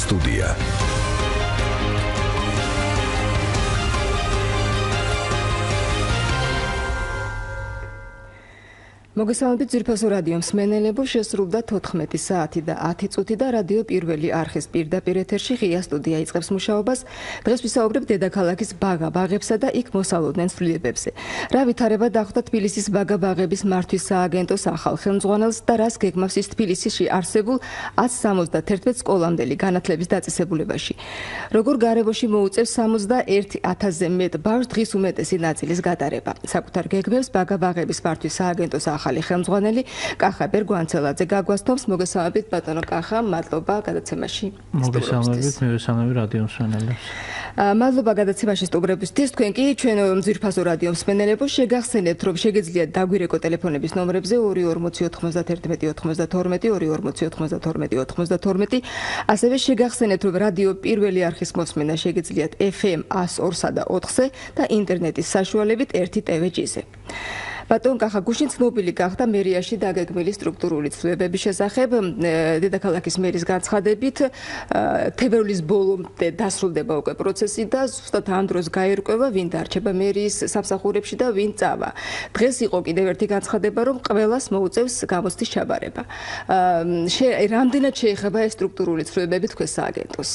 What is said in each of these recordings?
სტუდია. მოგესალმებით ძირფასო რადიო მსმენელებო, შესრულდა 14 საათი და 10 წუთი და რადიო პირველი არხის პირდაპირ ეთერში ღია სტუდია იწყებს მუშაობას. დღეს ვისაუბრებ დედაქალაქის ბაგა-ბაღებსა და იქ მოსალოდნელ ცვლილებებზე. რა ვითარება დახვდა თბილისის ბაგა-ბაღების მართვის სააგენტოს ახალ ხელმძღვანელს და რას გეგმავს ის თბილისში არსებულ 171 სკოლამდელი განათლების დაწესებულებაში. როგორ გარემოში მოუწევს 61,000-ზე მეტ ბავშვს დღის უმეტესი ნაწილის გატარება. საკუთარ გეგმებს ბაგა-ბაღების მართვის სააგენტოს ახალი ხელმძღვანელი კახაბერ გვანცელაძე გაგვასწრებს. მოგესალმებით ბატონო კახა, მადლობა გადაცემაში. მოგესალმებით, მივესალმები რადიო მსმენელებს. მადლობა გადაცემაში სტუმრებისთვის. თქვენ კი ჩვენ ძირფასო რადიო მსმენელებო, შეგახსენებთ რომ შეგიძლიათ დაგვირეკო ტელეფონების ნომრებზე 2409192 ასევე შეგახსენებთ რომ რადიო პირველი არხის მოსმენა შეგიძლიათ FM 102-სა და 4-ზე და ინტერნეტის საშუალებით 1TV-ზე. ბატონ კახა, გუშინ ცნობილი გახდა მერიაში დაგეგმილი სტრუქტურული ცვლილებების შესახებ. დედაქალაქის მერის განცხადებით, თებერვლის ბოლომდე დასრულდება უკვე პროცესი და ზუსტად ამ დროს გაერკვევა, ვინ დარჩება მერის სამსახურებში და ვინ წავა. დღეს იყო კიდევ ერთი განცხადება, რომ ყველას მოუწევს გამოცდის ჩაბარება. რამდენად შეეხება ეს სტრუქტურული ცვლილებები თქვენ სააგენტოს?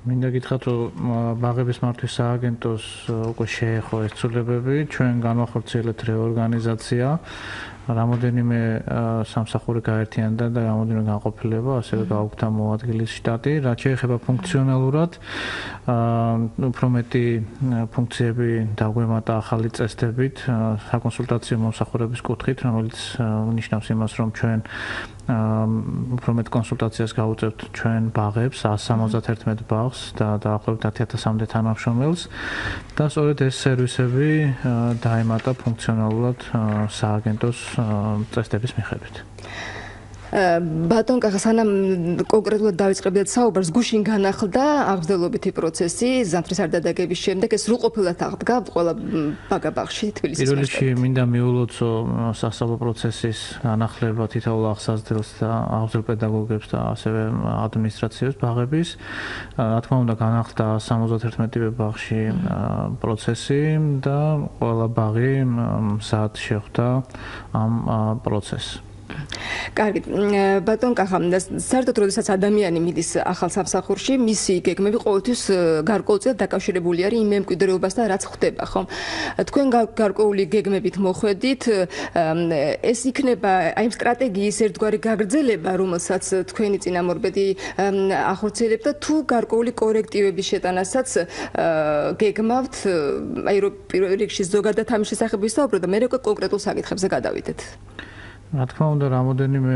მინდა გითხრათ, რომ ბაღების მართვის სააგენტოს უკვე შეეხო ეს ცვლილებები, ჩვენ განვახორციელებთ რეორგანიზაცია, რამოდენიმე სამსახური გაერთიანდა და რამოდენიმე განყოფილება, ასევე გაუქმდა მოადგილის შტატი, რაც შეეხება ფუნქციონალურად, უფრო მეტი ფუნქციები დაგვემატა ახალი წესდებით, საკონსულტაციო მომსახურების კუთხით, რომელიც ნიშნავს იმას, რომ ჩვენ უფრო მეტ კონსულტაციას გავუწევთ ჩვენ ბაღებს, 171 ბაღს და დაახლოებით 10,000-მდე თანამშრომელს და სწორედ ეს სერვისები დაემატა ფუნქციონალურად სააგენტოს წესდების მიხედვით. ბატონ კახა, სანამ კონკრეტულად დავიწყებდეთ საუბარს, გუშინ განახლდა აღზრდელობითი პროცესი ზამთრის არდადაგების შემდეგ. ეს სრულყოფილად აღდგა ყველა ბაგა-ბაღში თბილისის პირველ რიგში მინდა მიულოცო სასწავლო პროცესის განახლება თითოეულ აღსაზრდელს და აღზრდილ პედაგოგებს და ასევე ადმინისტრაციებს ბაღების. რა თქმა უნდა, განახლდა 71 ბაღში პროცესი და ყველა ბაღი მზად შეხვდა ამ პროცესს. კარგი, ბატონ კახა, საერთოდ როდესაც ადამიანი მიდის ახალ სამსახურში, მისი გეგმები ყოველთვის გარკვეულწილად დაკავშირებული არის იმ მემკვიდრეობასთან, რაც ხდება, ხო? თქვენ გარკვეული გეგმებით მოხვედით, ეს იქნება აი ამ სტრატეგიის ერთგვარი გაგრძელება, რომელსაც თქვენი წინამორბედი ახორციელებდა, თუ გარკვეული კორექტივების შეტანასაც გეგმავთ, აი რომ პირველ რიგში ზოგადად ამის შესახებ ვისაუბროთ და მერე კონკრეტულ საკითხებზე გადავიდეთ. რა თქმა უნდა, რამოდენიმე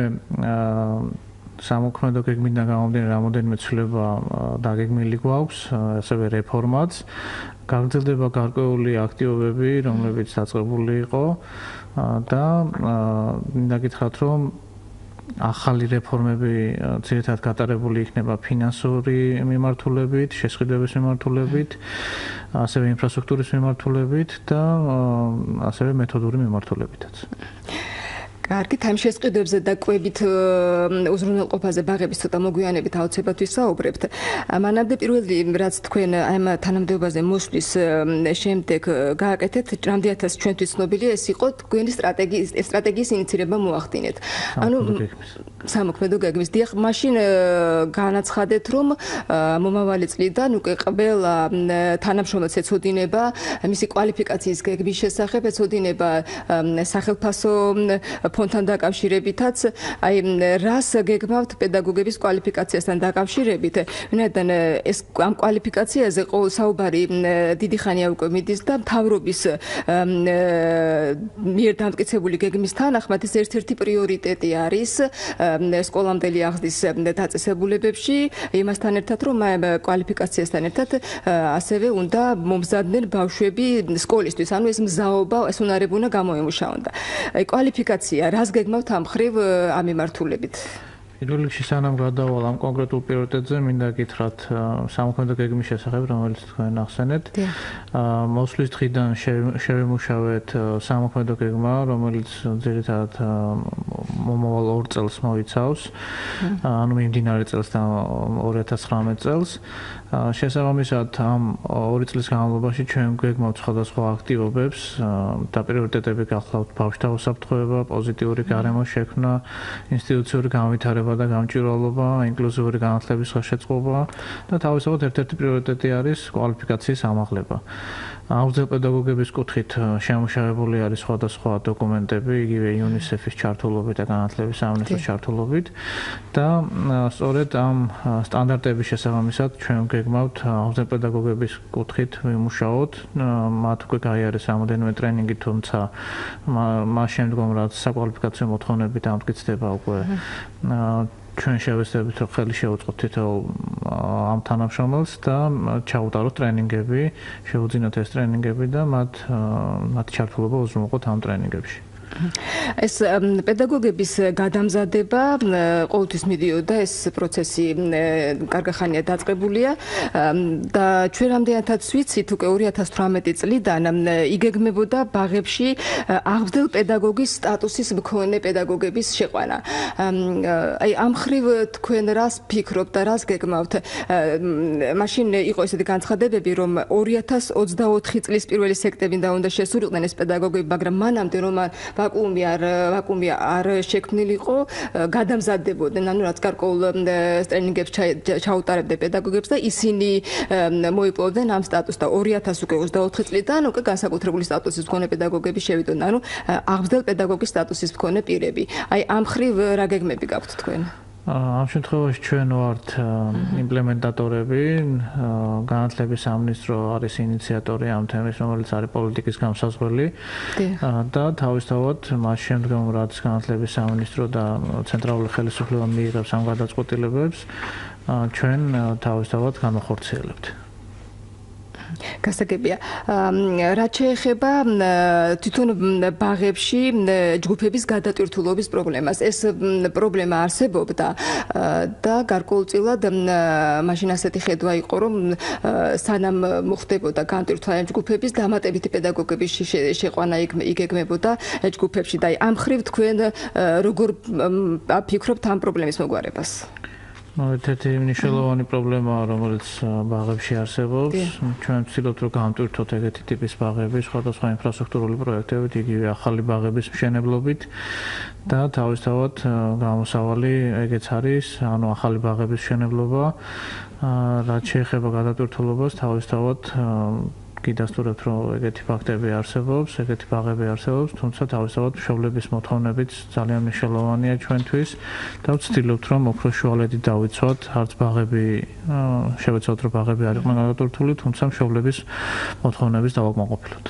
სამოქმედო გეგმიდან გამომდინარე, რამოდენიმე ცვლილება დაგეგმილი გვაქვს, ასევე რეფორმაც. გაგრძელდება გარკვეული აქტივობები, რომლებიც დაწყებული იყო და მინდა გითხრათ, რომ ახალი რეფორმები ძირითადად გატარებული იქნება ფინანსური მიმართულებით, შესყიდვების მიმართულებით, ასევე ინფრასტრუქტურის მიმართულებით და ასევე მეთოდური მიმართულებითაც. კარგი, ამ შესყიდვებზე და კვებით უზრუნველყოფაზე ბაღების ცოტა მოგვიანებით აუცილებლად ვისაუბრებთ. მანამდე პირველი რაც თქვენ ამ თანამდებობაზე მოსვლის შემდეგ გააკეთეთ, რამდენადაც ჩვენთვის ცნობილია, ეს იყო თქვენი სტრატეგიის ინიცირება მოახდინეთ. ანუ სამოქმედო გეგმის. დიახ, მაშინ განაცხადეთ, რომ მომავალი წლიდან უკვე ყველა თანამშრომელს ეცოდინება მისი კვალიფიკაციის გეგმის შესახებ, ეცოდინება სახელფასო ფონდთან დაკავშირებითაც, აი რას გეგმავთ პედაგოგების კვალიფიკაციასთან დაკავშირებით? ვინაიდან ეს ამ კვალიფიკაციაზე ყოველ საუბარი დიდი ხანია უკვე მიდის და მთავრობის მიერ დამტკიცებული გეგმის თანახმად ეს ერთ-ერთი პრიორიტეტი არის სკოლამდელი აღზრდის დაწესებულებებში, იმასთან ერთად, რომ კვალიფიკაციასთან ერთად ასევე უნდა მომზადდნენ ბავშვები სკოლისთვის, ანუ ეს მზაობა, ეს უნარები უნდა გამოემუშავონ და კვალიფიკაცია რას გეგმავთ ამ მხრივ ამ მიმართულებით? პირველ რიგში სანამ გადავალ ამ კონკრეტულ პრიორიტეტზე, მინდა გითხრათ სამოქმედო გეგმის შესახებ, რომელიც თქვენ ახსენეთ. მოსვლის დღიდან შევიმუშავეთ სამოქმედო გეგმა, რომელიც ძირითადად მომავალ 2 წელს მოიცავს. ანუ მიმდინარე წელს და 2019 წელს. შესაბამისად ამ 2 წლის განმავლობაში ჩვენ გვეგმავთ სხვადასხვა აქტივობებს და პრიორიტეტები გახლავთ ბავშვთა უსაფრთხოება, პოზიტიური გარემო შექმნა, ინსტიტუციური განვითარება და გამჭვირვალობა, ინკლუზიური განათლების ხელშეწყობა და თავისთავად ერთ-ერთი პრიორიტეტი არის კვალიფიკაციის ამაღლება. აღზრდილ პედაგოგების კუთხით შემუშავებული არის სხვადასხვა დოკუმენტები, იგივე UNICEF-ის ჩართულობით და განათლების სამინისტროს ჩართულობით და სწორედ ამ სტანდარტების შესაბამისად ჩვენ გეგმავთ აღზრდილ პედაგოგების კუთხით ვიმუშაოთ. მათ უკვე გაიარეს რამოდენიმე ტრენინგი, თუმცა მას შემდგომ რაც საკვალიფიკაციო მოთხოვნები დამტკიცდება უკვე ჩვენ შევეცდებით რომ ხელი შევუწყოთ თითოეულ ამ თანამშრომელს და ჩაუტაროთ ტრენინგები, შევუძინოთ ეს ტრენინგები და მათ ჩართულობა უზრუნველყოთ ამ ტრენინგებში. ეს პედაგოგების გადამზადება ყოველთვის მიდიოდა ეს პროცესი კარგახანია დაწყებულია და ჩვენ რამდენადაც ვიცით უკვე 2018 წლიდან იგეგმებოდა ბაღებში აღზრდილ პედაგოგის სტატუსის მქონე პედაგოგების შეყვანა. აი ამ ხრივ თქვენ რას ფიქრობთ და რას გეგმავთ? მაშინ იყო ესეთი განცხადებები რომ 2024 წლის 1 სექტემბრიდან უნდა შესულიყვნენ ეს პედაგოგები, მაგრამ მანამდე რომ ვაკუუმი არ შექმნილიყო, გადამზადდებოდნენ, ანუ რაც გარკვეულ ტრენინგებს ჩაუტარებდნენ პედაგოგებს და ისინი მოიპოვებდნენ ამ სტატუსს და 2024 წლიდან უკვე განსაკუთრებული სტატუსის მქონე პედაგოგები შევიდოდნენ, ანუ აღზრდილ პედაგოგის სტატუსის მქონე პირები. აი ამ ხრივ რა გეგმები გაქვთ თქვენ? ამ შემთხვევაში ჩვენ ვართ იმპლემენტატორები, განათლების სამინისტრო არის ინიციატორი ამ თემის, რომელიც არის პოლიტიკის გამსაზღვრელი და თავისთავად მას შემდგომ რაც განათლების სამინისტრო და ცენტრალური ხელისუფლება მიიღებს ამ გადაწყვეტილებებს, ჩვენ თავისთავად განვახორციელებთ. გასაგებია. რაც შეეხება თვითონ ბაღებში ჯგუფების გადატვირთულობის პრობლემას, ეს პრობლემა არსებობდა და გარკვეულწილად მაშინ ასეთი ხედვა იყო, რომ სანამ მოხდებოდა განტვირთვა ჯგუფების, დამატებითი პედაგოგების შეყვანა იგეგმებოდა ჯგუფებში და ამ ხრივ თქვენ როგორ ფიქრობთ ამ პრობლემის მოგვარებას? ერთ-ერთი მნიშვნელოვანი პრობლემაა, რომელიც ბაღებში არსებობს. ჩვენ ვცდილობთ, რომ გამტვირთოთ ეგეთი ტიპის ბაღები სხვადასხვა ინფრასტრუქტურული პროექტებით, იგივე ახალი ბაღების მშენებლობით და თავისთავად გამოსავალი ეგეც არის, ანუ ახალი ბაღების მშენებლობა, რაც შეეხება გადატვირთულობას, თავისთავად გიდასტურებთ, რომ ეგეთი ფაქტები არსებობს, ეგეთი ბაღები არსებობს, თუმცა თავისთავად მშობლების მოთხოვნებიც ძალიან მნიშვნელოვანია ჩვენთვის და ვცდილობთ, რომ უფრო შუალედი დავიცვათ, არც ბაღები შევეცვალოთ, რომ ბაღები არ იყვნენ გადატვირთული, თუმცა მშობლების მოთხოვნების დავაკმაყოფილოთ.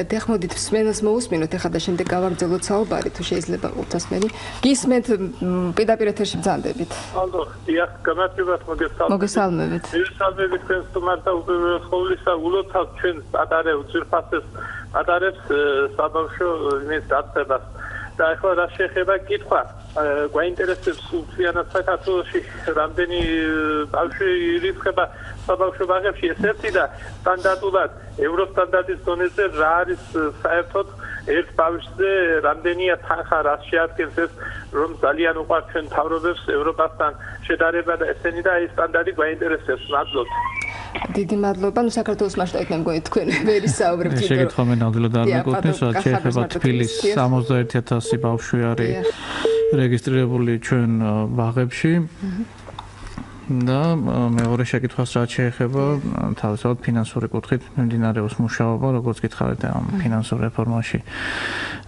დიახმოდით, მსმენელს მოусმინოთ, ეხლა და შემდეგ გავაგრძელოთ საუბარი, თუ შეიძლება ყურთასმენი. გისმენთ პირდაპირ ეთერში ბრძანდებით. ალო, დიახ, გამარჯვებათ, მოგესალმებით. მოგესალმებით თქვენ სტუმართა უპირველესყოვლისა ულოცავთ ჩვენ ატარებს ძირფასეს ატარებს საბავშვო იმის დაწებას და ახლა რა შეეხება კითხვა გვაინტერესებს უციანად საქართველოში რამდენი ბავშვი ირიცხება საბავშვო ბაღებში ეს ერთი და სტანდარტულად ევროსტანდარტის დონეზე რა არის საერთოდ ერთ ბავშვზე რამდენია თანხა რაც შეადგენს ეს რომ ძალიან უყვართ ჩვენ მთავრობებს ევროპასთან შედარება და ესენი და ეს სტანდარტი გვაინტერესებს მადლობთ. დიდი მადლობა. ნუ საქართველოს მასშტაბით მე მგონი თქვენ ვერ ისაუბრებთ. შეგეთქვა მე ნამდვილად არ მეკუთვნის, რაც შეეხება თბილის 61000 ბავშვი არის რეგისტრირებული ჩვენ ბაღებში. და მეორე შეკითხვას რაც შეეხება თავისთავად ფინანსური კუთხით მიმდინარეობს მუშაობა, როგორც გითხარით ამ ფინანსურ რეფორმაში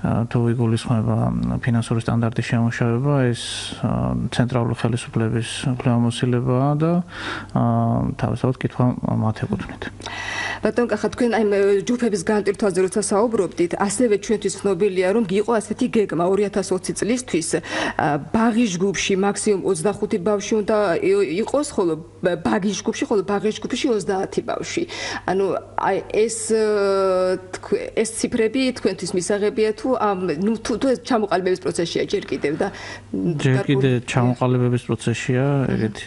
თუ იგულისხმება ფინანსური სტანდარტის შემუშავება, ეს ცენტრალური ხელისუფლების უფლებამოსილებაა და თავისთავად კითხვა მათ ეკუთვნით. ბატონ კახა, თქვენ აი ჯგუფების განტვირთვაზე როცა საუბრობდით, ასევე ჩვენთვის ცნობილია, რომ იყო ასეთი გეგმა 2020 წლისთვის ბაღის ჯგუფში მაქსიმუმ 25 ბავშვი უნდა იყოს, ხოლო ბაღის ჯგუფში 30 ბავშვი. ანუ აი ეს ციფრები თქვენთვის მისაღებია თუ თუ ეს ჩამოყალიბების პროცესია ჯერ კიდევ და ჯერ კიდევ ჩამოყალიბების პროცესია, ეგეთი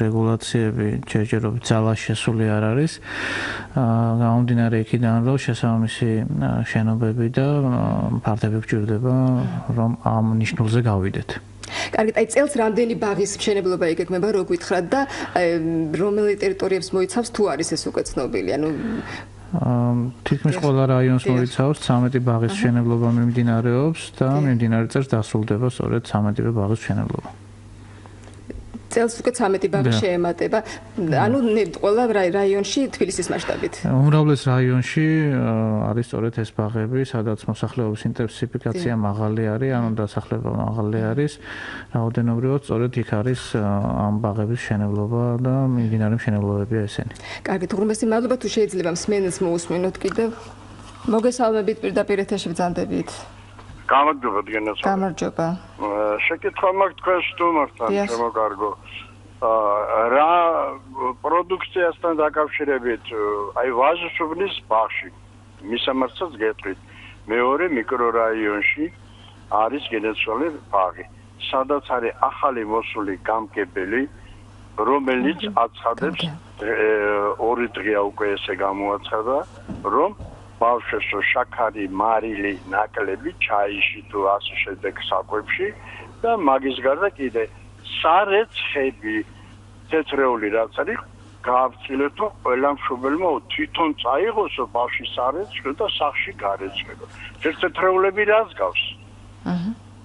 რეგულაციები ჯერჯერობით ძალაში შესული არ არის. გამომდინარე იქიდან, რომ შესაბამისი შენობები და ფართები გვჭირდება, რომ ამ ნიშნულზე გავიდეთ. კარგით, აი წელს რამდენი ბაღის მშენებლობა იგეგმება, რო გითხრათ და რომელი ტერიტორიებს მოიცავს თუ არის ეს უკვე ცნობილი, ანუ თითქმის ყველა რაიონს მოიცავს 13 ბაღის მშენებლობა მიმდინარეობს და მიმდინარე წელს დასრულდება სწორედ 13 ბაღის მშენებლობა. წელს უკვე 13 ბაღი შეემატება. ანუ ყველა რაიონში თბილისის მასშტაბით. უმრავლეს რაიონში არის სწორედ ეს ბაღები, სადაც მოსახლეობის ინტენსიფიკაცია მაღალი არის, ანუ დასახლება მაღალი არის. რაოდენობრივად სწორედ იქ არის ამ ბაღების მშენებლობა და მიმდინარე მშენებლობებია ესენი. კარგით, უღრმესი მადლობა, თუ შეიძლება მსმენელს მოусმინოთ კიდევ. მოგესალმებით პირდაპირ ეთერში ბრძანდებით. გამარჯობა დგენასა. გამარჯობა. შეკითხვა მაქვს თქვენ სტუმართან, შემოგარგო. რა პროდუქციასთან დაკავშირებით, აი ვაჟშუბნის ბაღში, მისამართსაც გეტყვით, მეორე მიკრორაიონში არის გენეცვალე ბაღი, სადაც არის ახალი მოსული გამგებელი, რომელიც აცხადებს, 2 დღეა უკვე ესე გამოაცხადა, რომ ბავშვებს შაქარი, მარილი, ნაკლები, ჩაიში თუ ასე შემდეგ საკვებში და მაგის გარდა კიდე სარეცხები თეთრეული რაც არის გაავრცელოთ რომ ყველა მშობელმა თვითონ წაიღოს ბავშვის სარეცხი და სახში გარეცხება. თეთრეულები რას გავს?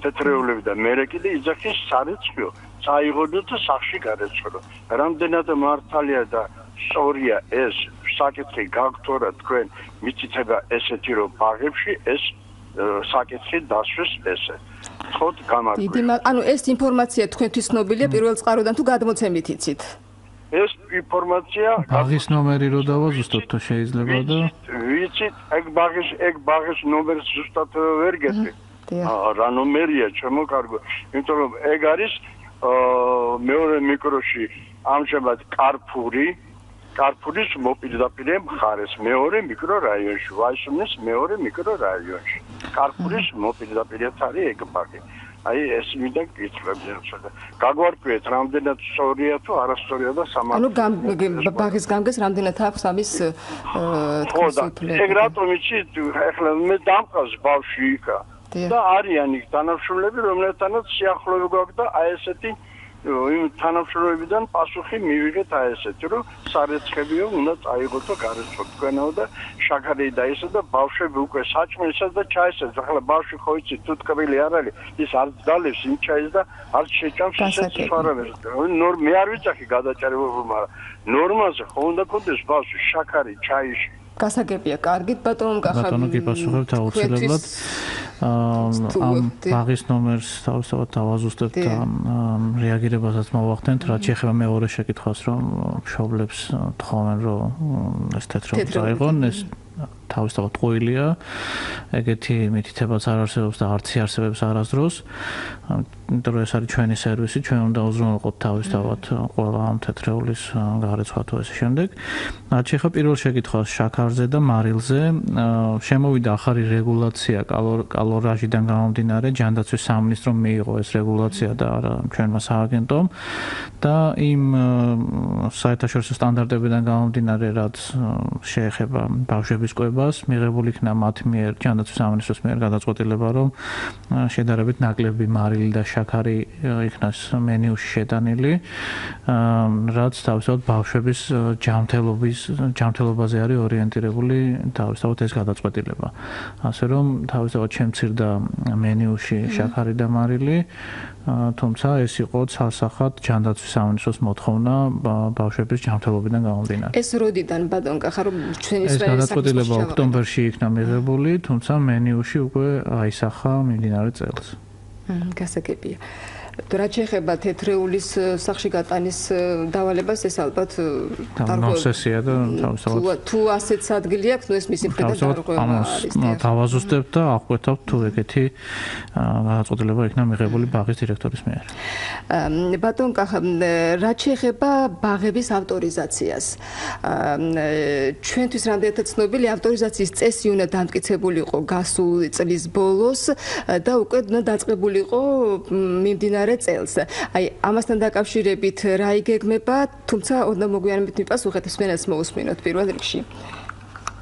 თეთრეულები და მერე კიდე იძახის სარეცხიო, წაიღოდო და სახში გარეცხება. რამდენად მართალია და სწორია ეს საკითხი გაგთორა თქვენ მიწითება ესეთი რომ ბაღებში ეს საკითხი დასვეს ესე. თქოთ გამარჯვება. ანუ ეს ინფორმაცია თქვენთვის ცნობილია პირველ წყაროდან თუ გადმოცემით იცით? ეს ინფორმაცია ბაღის ნომერი რო დავაზუსტოთ თუ შეიძლება და ვიცით ეგ ბაღის ნომერს ზუსტად ვერ გეტყვი. რა ნომერია ჩემო კარგო, იმიტომ რომ ეგ არის მეორე მიკროში ამჟამად კარფურის მოპირდაპირე მხარეს მეორე მიკრორაიონში, ვაჟშუბნის მეორე მიკრორაიონში. კარფურის მოპირდაპირეთ არის ეგ ბაღი. აი ეს მინდა გითხრები ცოტა. გაგვარკვიეთ რამდენად სწორია თუ არასწორია და სამართლია. ანუ ბაღის გამგეს რამდენად აქვს ამის თქმის ეგ რატომ იცით, ახლა მე დამყავს ბავშვი იქა. და არიან იქ თანამშრომლები, რომლებთანაც სიახლოვე გვაქვს და აი ესეთი იმ თანამშრომლებიდან პასუხი მივიღეთ აი ესეთი, რომ სარეცხებიო უნდა წაიღოთ და გარეცხოთ თქვენაო და შაქარი და ისე და ბავშვები უკვე საჭმელსაც და ჩაისებს. ახლა ბავშვი ხო იცი თუ ტკბილი არ არის, ის არც დალევს იმ ჩაის და არც შეჭამს ისეთ სვარებს. მე არ ვიცახი გადაჭარებობა, მაგრამ ნორმაზე ხო უნდა კონდეს ბავშვი შაქარი, ჩაიში. გასაგებია, კარგით, ბატონო კახაბერ. ბატონო გიპასუხებთ აუცილებლად. ამ ბაღის ნომერს თავისთავად დავაზუსტებთ და რეაგირებასაც მოვახდენთ, რაც შეეხება მეორე შეკითხვას, რომ მშობლებს თხოვენ, რომ ეს თეთრეული წაიღონ, ეს თავისთავად ყვილია. ეგეთი მითითებაც არ არსებობს და არც იარსებებს არასდროს. იმიტომ რომ ეს არის ჩვენი სერვისი, ჩვენ უნდა უზრუნველყოთ თავისთავად ყველა ამ თეთრეულის გარეცხვა თუ ესე შემდეგ. რაც შეეხება პირველ შეკითხვას შაქარზე და მარილზე, შემოვიდა ახალი რეგულაცია კალორაჟიდან გამომდინარე, ჯანდაცვის სამინისტრომ მიიღო ეს რეგულაცია და არა ჩვენმა სააგენტომ და იმ საერთაშორისო სტანდარტებიდან გამომდინარე, რაც შეეხება ბავშვების კვებას, მიღებული იქნა მათ მიერ ჯანდაცვის სამინისტროს მიერ გადაწყვეტილება, რომ შედარებით ნაკლები მარილი და შაქარი იქნას მენიუში შეტანილი, რაც თავისთავად ბავშვების ჯანმრთელობაზე არის ორიენტირებული თავისთავად ეს გადაწყვეტილება. ასე რომ თავისთავად შემცირდა მენიუში შაქარი და მარილი, თუმცა ეს იყო ცალსახად ჯანდაცვის სამინისტროს მოთხოვნა ბავშვების ჯანმრთელობიდან გამომდინარე. ეს როდიდან ბატონ კახა რომ ჩვენი ეს გადაწყვეტილება ოქტომბერში იქნა მიღებული, თუმცა მენიუში უკვე აისახა მიმდინარე წელს. გასაგებია. რაც შეეხება თეთრეულის სახში გატანის დავალებას, ეს ალბათ ნონსენსია და თავისთავად თუ ასეთ ადგილი აქვს, ეს მისი მხრიდან დარღვევა არის. დავაზუსტებთ და აღკვეთავთ თუ ეგეთი გადაწყვეტილება იქნა მიღებული ბაღის დირექტორის მიერ. ბატონ კახაბერ, რაც შეეხება ბაღების ავტორიზაციას. ჩვენთვის რამდენადაც ცნობილი ავტორიზაციის წესი უნდა დამტკიცებული იყო გასული წლის ბოლოს და უკვე დაწყებული იყო მიმდინარე წელს. აი, ამასთან დაკავშირებით რა იგეგმება, თუმცა ოდნავ მოგვიანებით მიპასუხეთ, სვენაც მოусმინოთ პირველ რიგში.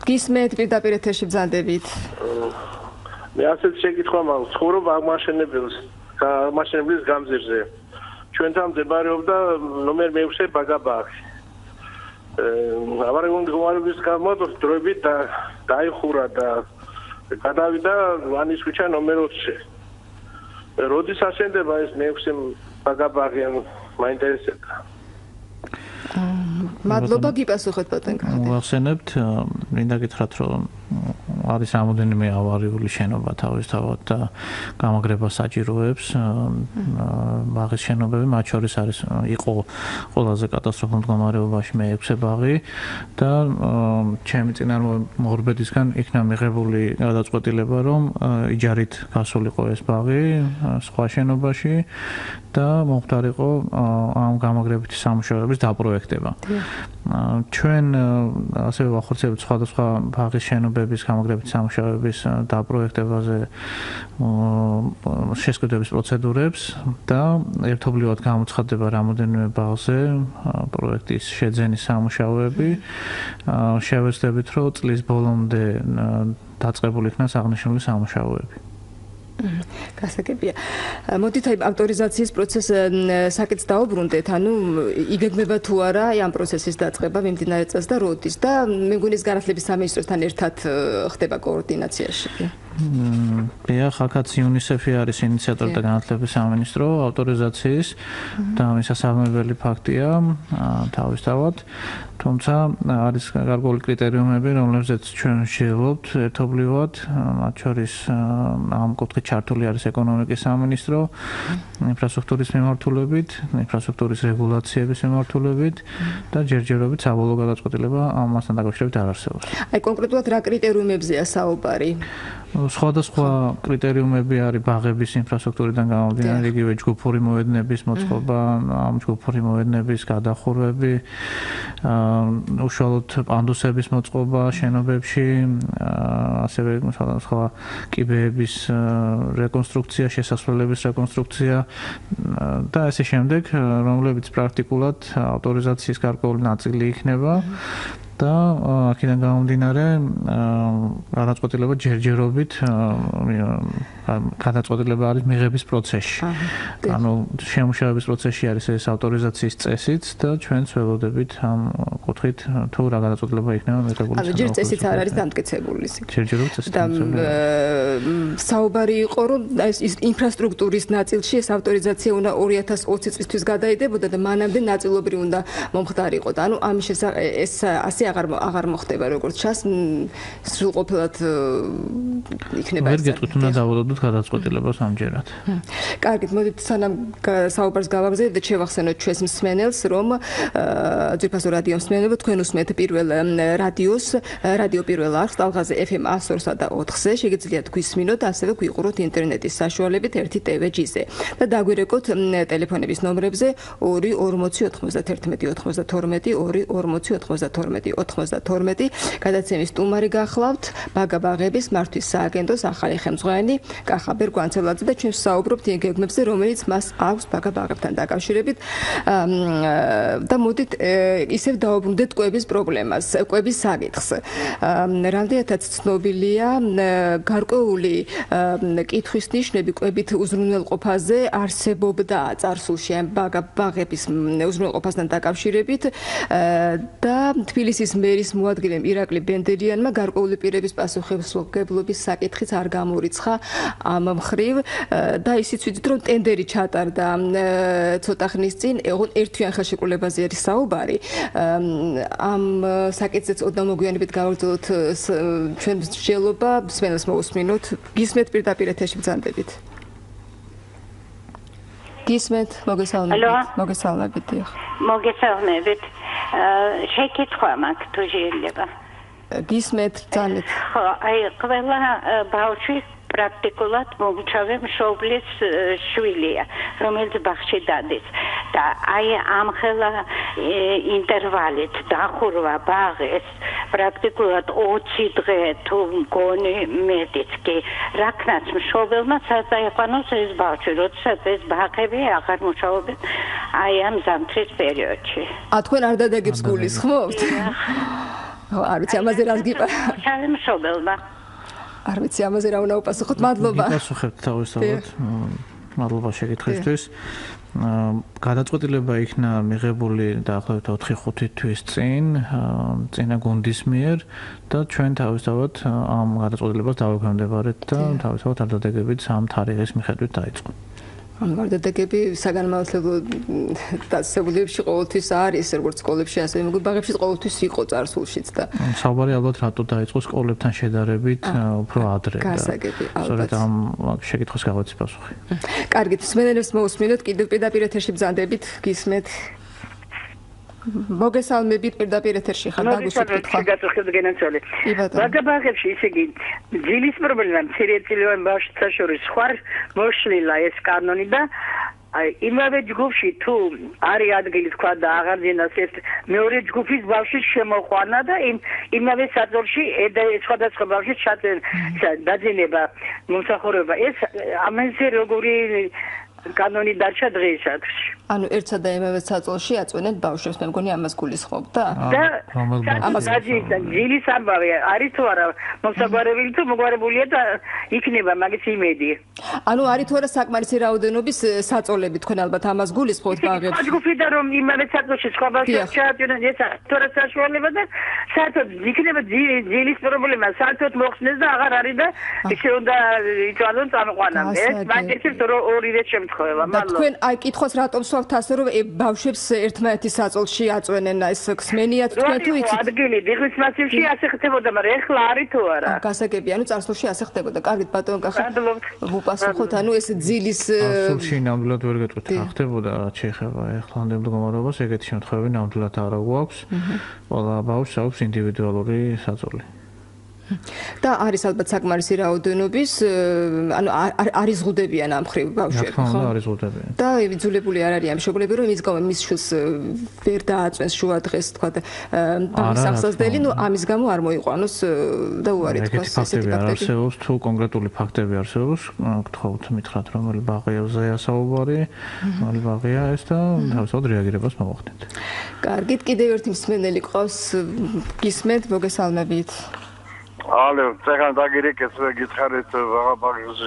გისმენთ პირდაპირ ეთერში ბრძანდებით. მე ასეთ შეკითხვა მაქვს, ცხოვრობ აღმაშენებლის გამზირზე. ჩვენთან მდებარეობდა ნომერ მე-6 ბაგა-ბაღი. ავარიულ გამო დროებით დაიხურა და გადავიდა ვანის ქუჩა ნომერ 20-ში. როდის აშენდება ეს მე-6 ბაგა-ბაღი, მაინტერესებდა. მადლობა, გიპასუხეთ ბატონ კახაბერ. მოახსენებთ, მინდა გითხრათ, რომ არის რამოდენიმე ავარიული შენობა თავისთავად და გამაგრებას საჭიროებს ბაღის შენობები, მათ შორის იყო ყველაზე კატასტროფულ მდგომარეობაში მე-6 ბაღი და ჩემი წინამორბედისგან იქნა მიღებული გადაწყვეტილება, რომ იჯარით გასულიყო ეს ბაღი სხვა შენობაში და მომხდარიყო ამ გამაგრებითი სამუშაოების დაპროექტება. ჩვენ ასევე ვახორციელებთ სხვადასხვა ბაღის შენობების გამაგრებითი სამუშაოების დაპროექტებაზე შესყიდვების პროცედურებს და ერთობლივად გამოცხადდება რამოდენიმე ბაღზე პროექტის შეძენის სამუშაოები. შევეცდებით, რომ წლის ბოლომდე დაწყებული იქნას აღნიშნული სამუშაოები. გასაგებია. მოდით აი ავტორიზაციის პროცესს საკითხს დაუბრუნდეთ, ანუ იგეგმება თუ არა ამ პროცესის დაწყება მიმდინარე წელს და როდის და მე მგონი ეს განათლების სამინისტროსთან ერთად ხდება კოორდინაციაში. ბია ხაკაც იუნისეფი არის ინიციატორი და განათლების სამინისტრო ავტორიზაციის და მისასალმებელი ფაქტია თავისთავად, თუმცა არის გარკვეული კრიტერიუმები, რომლებზეც ჩვენ ვშევობთ ერთობლივად, მათ შორის ამ კუთხით ჩართული არის ეკონომიკის სამინისტრო, ინფრასტრუქტურის მიმართულებით, ინფრასტრუქტურის რეგულაციების მიმართულებით და ჯერჯერობით საბოლოო გადაწყვეტილება ამასთან დაკავშირებით არ არსებობს. აი კონკრეტულად რა კრიტერიუმებზეა საუბარი? სხვადასხვა კრიტერიუმები არის ბაღების ინფრასტრუქტურიდან გამომდინარე, იგივე ჯგუფური მოედნების მოწყობა, ამ ჯგუფური მოედნების გადახურვები, უშუალოდ პანდუსების მოწყობა შენობებში, ასევე სხვადასხვა კიბეების რეკონსტრუქცია, შესასვლელების რეკონსტრუქცია და ასე შემდეგ, რომლებიც პრაქტიკულად ავტორიზაციის გარკვეული ნაწილი იქნება. და აქედან გამომდინარე გადაწყვეტილება ჯერჯერობით გადაწყვეტილება არის მიღების პროცესში. ანუ შემუშავების პროცესში არის ეს ავტორიზაციის წესიც და ჩვენც ველოდებით ამ კუთხით თუ რა გადაწყვეტილება იქნება მიღებული. ანუ ჯერ წესიც არ არის დამტკიცებული ისე. ჯერჯერობით წესიც. და საუბარი იყო, რომ ეს ინფრასტრუქტურის ნაწილში ეს ავტორიზაცია უნდა 2020 წლისთვის გადაიდებოდა და მანამდე ნაწილობრივ უნდა მომხდარიყო. ანუ ამის შესახებ ეს ასე აღარ მოხდება როგორც ჩანს სრულყოფილად იქნება ეს. ვერ გეტყვით უნდა დავუდოთ გადაწყვეტილებას ამჯერად. კარგით, მოდით სანამ საუბარს გავაგზავნებთ, შევახსენოთ ჩვენს მსმენელს, რომ ძვირფასო რადიო მსმენელობა თქვენ უსმენთ პირველ რადიო პირველ არხს ტალღაზე FM 102-სა და 4-ზე, შეგიძლიათ გვისმინოთ, ასევე გვიყუროთ ინტერნეტის საშუალებით 1TVG-ზე და დაგვირეკოთ ტელეფონების ნომრებზე 2409192 გადაცემის სტუმარი გახლავთ ბაგა-ბაღების მართვის სააგენტოს ახალი ხელმძღვანელი კახაბერ გვანცელაძე და ჩვენ ვსაუბრობთ იმ გეგმებზე, რომელიც მას აქვს ბაგა-ბაღებთან დაკავშირებით და მოდით ისევ დავუბრუნდეთ კვების პრობლემას, კვების საკითხს. რამდენადაც ცნობილია გარკვეული კითხვის ნიშნები კვებით უზრუნველყოფაზე არსებობდა წარსულში ამ ბაგა-ბაღების უზრუნველყოფასთან დაკავშირებით და თბილისის მერის მოადგილემ ირაკლი ბენდერიანმა გარკვეული პირების პასუხისმგებლობის საკითხიც არ გამორიცხა ამ მხრივ და ისიც ვიცით, რომ ტენდერი ჩატარდა ცოტა ხნის წინ, ერთიან ხელშეკრულებაზე არის საუბარი. ამ საკითხზეც ოდნავ მოგვიანებით გავაგრძელოთ ჩვენ მსჯელობა, მსმენელს მოусმინოთ, გისმენთ პირდაპირ ეთერში ბრძანდებით. გისმენთ, მოგესალმებით, დიახ. მოგესალმებით. შეკითხვა მაქვს თუ შეიძლება. გისმენთ, ძალით. ხო, აი ყველა ბავშვი პრაქტიკულად მომჩავე მშობლის შვილია, რომელიც ბაღში დადის და აი ამ ხელა ინტერვალით დახურვა ბაღის პრაქტიკულად 20 დღე თუ მგონი მეტიც კი რაკნაც მშობელმა საწაიყვანოს ეს ბავშვი, როდესაც ეს ბაღები აღარ მუშაობენ აი ამ ზამთრის პერიოდში. თქვენ არ დადეგებს გულისხმობთ? არ ვიცი ამაზე რას გიპასუხებთ მშობელმა. არ ვიცი ამაზე რა უნდა უპასუხოთ. მადლობა. გიპასუხებთ თავისთავად. მადლობა შეკითხვისთვის. გადაწყვეტილება იქნა მიღებული დაახლოებით 4-5 თვის წინა გუნდის მიერ და ჩვენ თავისთავად ამ გადაწყვეტილებას დავექვემდებარეთ და თავისთავად არდადეგებით ამ თარიღის მიხედვით დაიწყო. ამ გარდადეგები საგანმანათლებლო დაწესებულებებში ყოველთვის არის, როგორც სკოლებში, ასევე ბაღებში ყოველთვის იყო წარსულშიც და საუბარი ალბათ რატო დაიწყო სკოლებთან შედარებით უფრო ადრე. გასაგები, ალბათ. სწორედ ამ შეკითხვის გავაცი პასუხი. კარგით, მსმენელებს მოусმინოთ, კიდევ პირდაპირ ეთერში ბრძანდებით, გისმენთ. მოგესალმებით პირდაპირ ეთერში ხარ დაგუსვით კითხვა. გაწუხებთ გენაცვალე. ბაგა-ბაღებში ისე იგი ძილის პრობლემა მცირეწილოვან ბავშვთა შორის ხარ მოშლილა ეს კანონი და იმავე ჯგუფში თუ არის ადგილი თქვა და აღარ ძინავს ეს მეორე ჯგუფის ბავშვის შემოყვანა და იმავე საწოლში სხვადასხვა ბავშვის დაძინება მომსახურება ეს ამაზე როგორი კანონი დარჩა დღეისათვის. ანუ ერთსა და იმავე საწოლში აწვენენ ბავშვებს, მე მგონი ამას გულისხმობ და ამას ძილის ამბავი არის თუ არა მომსაგვარებელი თუ მოგვარებულია და იქნება მაგის იმედი. ანუ არის თუ არა საკმარისი რაოდენობის საწოლები თქვენ ალბათ ამას გულისხმობთ ბაღებში. ჯგუფიდან რომ იმავე საწოლში სხვა ბავშვებს ჩააწვენენ ეს თორე საშუალება და საერთოდ იქნება ძილის პრობლემა საერთოდ მოხსნეს და აღარ არის და ისე უნდა იწვალონ წამყვანამ. ეს მაგერჩებს ორივე შემთხვევა. მადლობა. თქვენ აი კითხოს რატომ სვავთ ასე რომ ბავშვებს ერთმანეთის საწოლში აწვენენ ეს ხსმენიათ თქვენ თუ იცით? ადგილი დიღმის მასივში ასე ხდებოდა, მაგრამ ეხლა არის თუ არა? გასაგები, ანუ წარსულში ასე ხდებოდა. კარგით, ბატონო კახაბერ. ვუპასუხოთ, ანუ ეს ძილის წარსულში ნამდვილად ვერ გეტყვით რა ხდებოდა, რაც შეეხება ეხლანდელ მდგომარეობას, ეგეთი შემთხვევები ნამდვილად არა გვაქვს. ყველა ბავშვს აქვს ინდივიდუალური საწოლი. და არის ალბათ საკმარისი რაოდენობის, ანუ არის ზღუდებიან ამ ხრივ ბავშვები, ხო? არის ზღუდებიან. და იძულებული არ არიან მშობლები, რომ ის გამო მის შვილს ვერ დააწვენს შუა დღეს, თქვა და სახსასდელი, ნუ ამის გამო არ მოიყვანოს და უარი თქვა ესეთი ფაქტები არსებობს, თუ კონკრეტული ფაქტები არსებობს, გთხოვთ მითხრათ, რომელი ბაღიაზეა საუბარი, რომელი ბაღია ეს და თავისთავად რეაგირებას მოვახდენთ. კარგით, კიდევ ერთი მსმენელი ყავს, გისმენთ, მოგესალმებით. ალო, წეგან დაგირეკეთ გითხარით ბაღის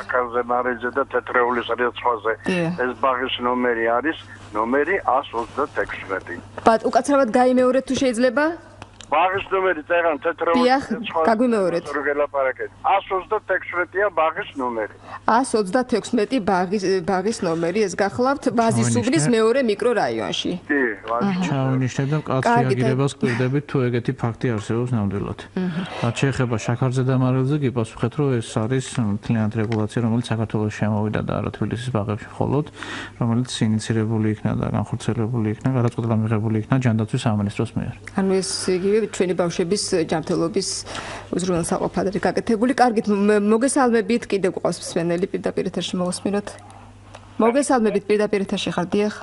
საკაზე მარიზე და თეთრეულის რიცხვაზე. ეს ბაღის ნომერი არის ნომერი 126. უკაცრავად გაიმეორეთ თუ შეიძლება? ბაღის ნომერი წეგან თეთრეულის რიცხვაზე. გაგვიმეორეთ. 126-ია ბაღის ნომერი. 126 ბაღის ნომერი ეს გახლავთ ბაზისუბნის მეორე მიკრორაიონში. კი, ჩავინიშნებ და კაცი აგირებას გვერდებით თუ ეგეთი ფაქტი არსებობს ნამდვილად. რაც შეეხება შაქარზე და მარილზე გიპასუხეთ, რომ ეს არის მთლიანად რეგულაცია, რომელიც საქართველოს შემოვიდა და არა თბილისის ბაღებში მხოლოდ, რომელიც ინიცირებული იქნა და განხორციელებული იქნა, გადაწყვეტილება მიღებული იქნა ჯანდაცვის სამინისტროს მიერ. ანუ ეს იგივე ჩვენი ბავშვების ჯანმრთელობის უზრუნველსაყოფად არის გაკეთებული. კარგით, მოგესალმებით, კიდევ გვყავს მსმენელი პირდაპირ ეთერში მოვუსმინოთ. მოგესალმებით პირდაპირ ეთერში ხარ, დიახ.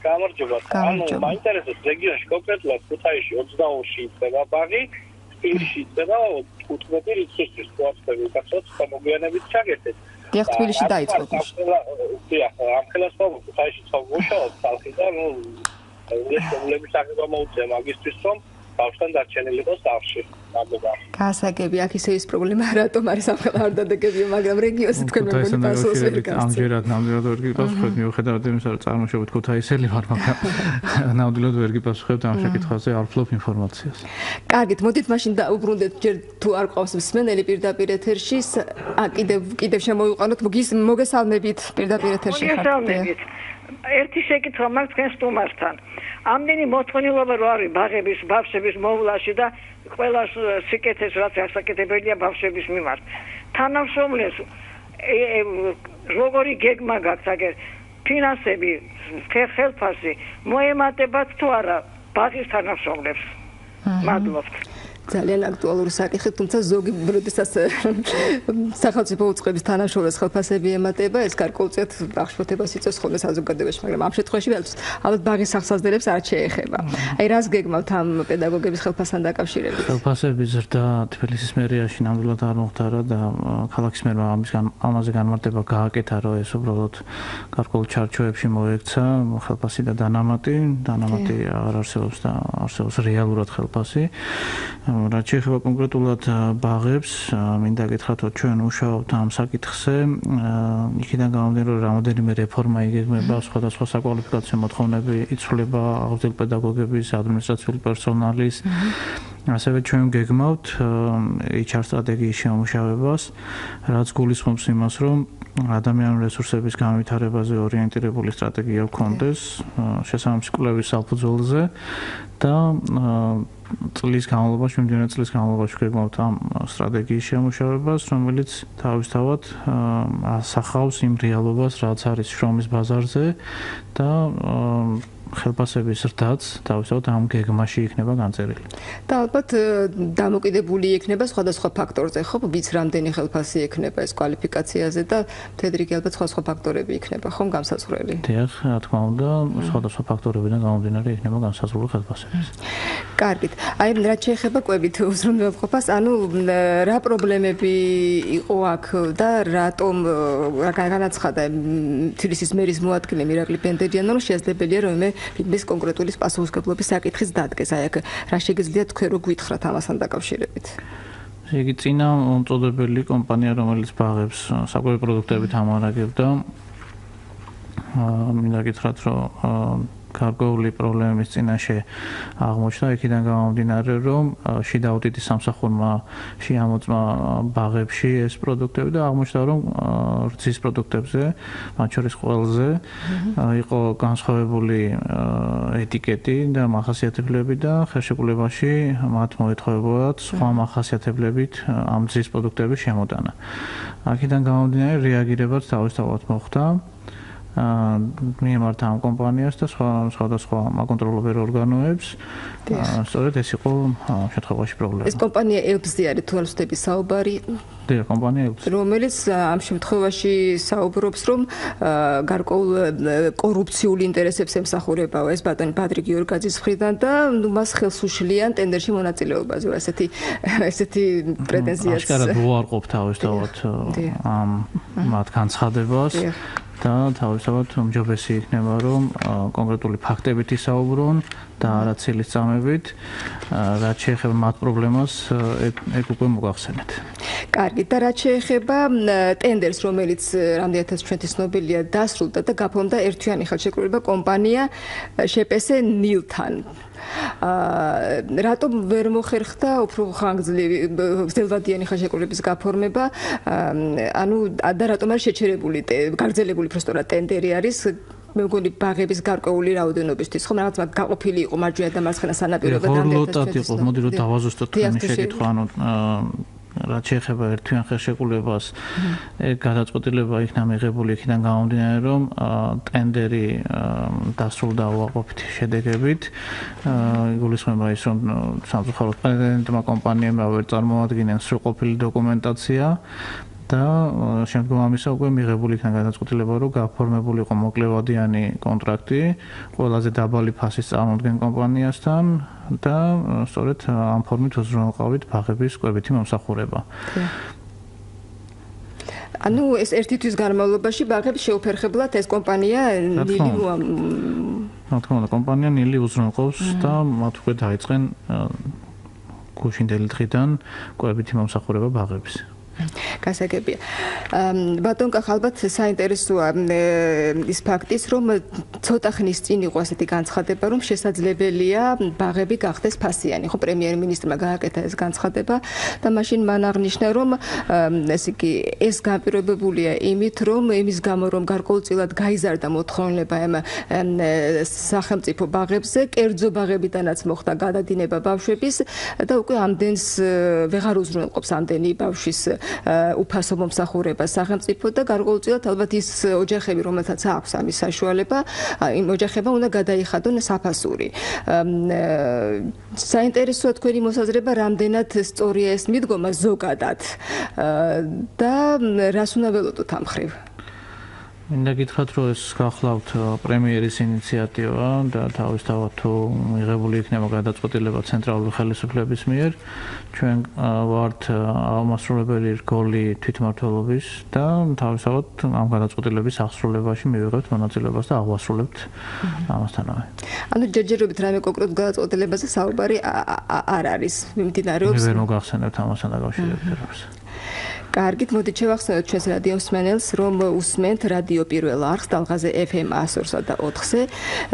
გამარჯობა. ანუ მაინტერესებს რეგიონში კონკრეტულად ქუთაისში 22-ში იწება ბაღი, თბილისში იწება 15 რიცხვისთვის, თვაფები უკაცოთ გამოგვიანებით ჩაგერთეთ. დიახ, თბილისში დაიწყო. დიახ, ამ ხელას ქუთაისში ცხოვრობს ხალხი და ნუ ეს პრობლემის აღება მოუწია მაგისტრის რომ ბავშვთან დარჩენილი იყოს სახლში. გასაგები, აქ ისე ის პრობლემა რატომ არის ამ ხელა არ დადეგებია, მაგრამ რეგიონში თქვენ მე მგონი პასუხს ვერ გასცემთ. ამჯერად ნამდვილად ვერ გიპასუხებთ, მიუხედავად იმისა, რომ წარმოშობით ქუთაისელი ვარ, მაგრამ ნამდვილად ვერ გიპასუხებთ ამ შეკითხვაზე, არ ვფლობ ინფორმაციას. კარგით, მოდით მაშინ დაუბრუნდეთ, ჯერ თუ არ ყავს მსმენელი პირდაპირ ეთერში, კიდევ შემოვიყვანოთ, მოგესალმებით პირდაპირ ეთერში ხართ. ერთი შეკითხვა მაქვს თქვენ სტუმართან. ამდენი მოთხოვნილობა რო არის ბაღების, ბავშვების მოვლაში და ყველა სიკეთეს რაც ასაკეთებელია ბავშვების მიმართ. თანამშრომლებს როგორი გეგმა გაქვს აგერ ფინანსები, ხელფასი მოემატებათ თუ არა ბაღის თანამშრომლებს. მადლობთ. ძალიან აქტუალური საკითხი, თუმცა ზოგი როდესაც სახელმწიფო უწყების თანამშრომლებს ხელფასები ემატება, ეს გარკვეულწილად აღშფოთებას იწვევს ხოლმე საზოგადოებაში, მაგრამ ამ შემთხვევაში ალბათ ბაღის სახსაზრდელებს არ შეეხება. აი რას გეგმავთ ამ პედაგოგების ხელფასთან დაკავშირებით? ხელფასების ზრდა თბილისის მერიაში ნამდვილად არ მოხდარა და ქალაქის მერმა ამაზე განმარტება გააკეთა, რომ ეს უბრალოდ გარკვეულ ჩარჩოებში მოექცა ხელფასი და დანამატი არ არსებობს და არსებობს რეალურად ხელფასი. რაც შეეხება კონკრეტულად ბაღებს, მინდა გითხრათ, რომ ჩვენ ვუშაობთ ამ საკითხზე. იქიდან გამომდინარე, რომ რამოდენიმე რეფორმა იგეგმება, სხვადასხვა საკვალიფიკაციო მოთხოვნები იცვლება აღზრდილ პედაგოგების, ადმინისტრაციული პერსონალის. ასევე ჩვენ გეგმავთ HR სტრატეგიის შემუშავებას, რაც გულისხმობს იმას, რომ ადამიანური რესურსების განვითარებაზე ორიენტირებული სტრატეგია გქონდეს შესაბამისი კვლევის საფუძველზე და წლის განმავლობაში, მიმდინარე წლის განმავლობაში გეგმავთ ამ სტრატეგიის შემუშავებას, რომელიც თავისთავად ასახავს იმ რეალობას, რაც არის შრომის ბაზარზე და ხელფასების ზრდაც თავისთავად ამ გეგმაში იქნება განწერილი. და ალბათ დამოკიდებული იქნება სხვადასხვა ფაქტორზე, ხო? ვიც რამდენი ხელფასი იქნება ეს კვალიფიკაციაზე და თეთრიკი ალბათ სხვა ფაქტორები იქნება, ხომ განსაზღვრელი? დიახ, რა თქმა უნდა, სხვადასხვა ფაქტორებიდან გამომდინარე იქნება განსაზღვრული ხელფასების. კარგით. აი რაც შეეხება კვებით უზრუნველყოფას, ანუ რა პრობლემები იყო აქ და რატომ განაცხადა თბილისის მერის მოადგილე მირაკლი ბენდერიანი, რომ შესაძლებელია რომ ის კონკრეტული პასუხისმგებლობის საკითხის დადგეს. აი აქ რა შეგიძლიათ თქვენ რო გვითხრათ ამასთან დაკავშირებით? იგი წინა მომწოდებელი კომპანია, რომელიც ბაღებს საკვები პროდუქტებით ამარაგებდა. მინდა გითხრათ, რომ გარკვეული პრობლემების წინაშე აღმოჩნდა, იქიდან გამომდინარე, რომ შიდა აუდიტის სამსახურმა შეამოწმა ბაღებში ეს პროდუქტები და აღმოჩნდა, რომ რძის პროდუქტებზე, მათ შორის ყველზე, იყო განსხვავებული ეტიკეტი და მახასიათებლები და ხელშეკრულებაში მათ მოეთხოვებოდათ სხვა მახასიათებლებით ამ რძის პროდუქტების შემოტანა. აქედან გამომდინარე, რეაგირებაც თავისთავად მოხდა. მიემართა ამ კომპანიას და სხვადასხვა მაკონტროლებელ ორგანოებს. სწორედ ეს იყო შემთხვევაში პრობლემა. ეს კომპანია ელბსზე არის თუ არ ვცდები საუბარი? დიახ, კომპანია ელბსზე. რომელიც ამ შემთხვევაში საუბრობს, რომ გარკვეულ კორუფციული ინტერესებს ემსახურებაო ეს ბატონი ბადრი გიორგაძის მხრიდან და მას ხელს უშლიან ტენდერში მონაწილეობაზე. ესეთი პრეტენზიაც. აშკარად უარყოფ თავისთავად ამ მათ განცხადებას. და თავისთავად უმჯობესი იქნება, რომ კონკრეტული ფაქტებით ისაუბრონ და არა ცილის წამებით, რაც შეეხება მათ პრობლემას, ეგ უკვე მოგახსენეთ. კარგი, და რაც შეეხება ტენდერს, რომელიც რამდენადაც ჩვენთვის ცნობილია, დასრულდა და გაფორმდა ერთთვიანი ხელშეკრულება კომპანია შეპესე ნილთან. რატომ ვერ მოხერხდა უფრო ხანგრძლივი გრძელვადიანი ხელშეკრულების გაფორმება? ანუ და რატომ არ შეჩერებული გაგრძელებული პროსტორა ტენდერი არის მეგონი ბაღების გარკვეული რაოდენობისთვის, ხომ რაღაც გაყოფილი იყო მარჯვენა და მარცხენა სანაპირო და რამდენად იყო, მოდი რომ დავაზუსტოთ თქვენი შეკითხვა, ანუ რაც შეეხება ერთთვიან ხელშეკრულებას, ეგ გადაწყვეტილება იქნა მიღებული იქიდან გამომდინარე, რომ ტენდერი დასრულდა უარყოფითი შედეგებით. იგულისხმება ის, რომ სამწუხაროდ პრეზიდენტმა კომპანიებმა ვერ წარმოადგენენ სრულყოფილი დოკუმენტაცია. და შემდგომ ამისა უკვე მიღებული იქნა გადაწყვეტილება, რომ გაფორმებული იყო მოკლევადიანი კონტრაქტი ყველაზე დაბალი ფასის წარმოდგენ კომპანიასთან და სწორედ ამ ფორმით უზრუნველყავით ბაღების კვებითი მომსახურება. ანუ ეს ერთი თვის განმავლობაში ბაღებს შეუფერხებლად ეს კომპანია ნილი რა თქმა უნდა, კომპანია ნილი უზრუნველყავს და მათ უკვე დაიწყენ გუშინდელი დღიდან კვებითი მომსახურება ბაღების. გასაგებია. ბატონ კახაბერ, ალბათ საინტერესოა ის ფაქტიც, რომ ცოტა ხნის წინ იყო ასეთი განცხადება, რომ შესაძლებელია ბაღები გახდეს ფასიანი. ხო, პრემიერ-მინისტრმა გააკეთა ეს განცხადება და მაშინ მან აღნიშნა, რომ ეს განპირობებულია იმით, რომ იმის გამო, რომ გარკვეულწილად გაიზარდა მოთხოვნილება სახელმწიფო ბაღებზე, კერძო ბაღებიდანაც მოხდა გადადინება ბავშვების და უკვე ამდენს ვეღარ უზრუნველყოფს ამდენი ბავშვის უფასო მომსახურებას სახელმწიფო და გარკვეულწილად ალბათ ის ოჯახები, რომელთაც აქვს ამის საშუალება, იმ ოჯახებმა უნდა გადაიხადონ საფასური. საინტერესოა თქვენი მოსაზრება, რამდენად სწორია ეს მიდგომა ზოგადად და რას უნდა ველოდოთ ამ მხრივ? მინდა გითხრათ, რომ ეს გახლავთ პრემიერის ინიციატივა და თავისთავად თუ მიღებული იქნება გადაწყვეტილება ცენტრალური ხელისუფლების მიერ, ჩვენ ვართ აღმასრულებელი რგოლი თვითმმართველობის და თავისთავად ამ გადაწყვეტილების აღსრულებაში მივიღებთ მონაწილეობას და აღვასრულებთ ამასთანავე. ანუ ჯერჯერობით რამე კონკრეტულ გადაწყვეტილებაზე საუბარი არ არის მიმდინარეობს. მე ვერ მოგახსენებთ ამასთან დაკავშირებით. კარგით, მოდით შევახსენოთ ჩვენს რადიო მსმენელს, რომ უსმენთ რადიო პირველ არხს ტალღაზე FM 102 და 4-ზე.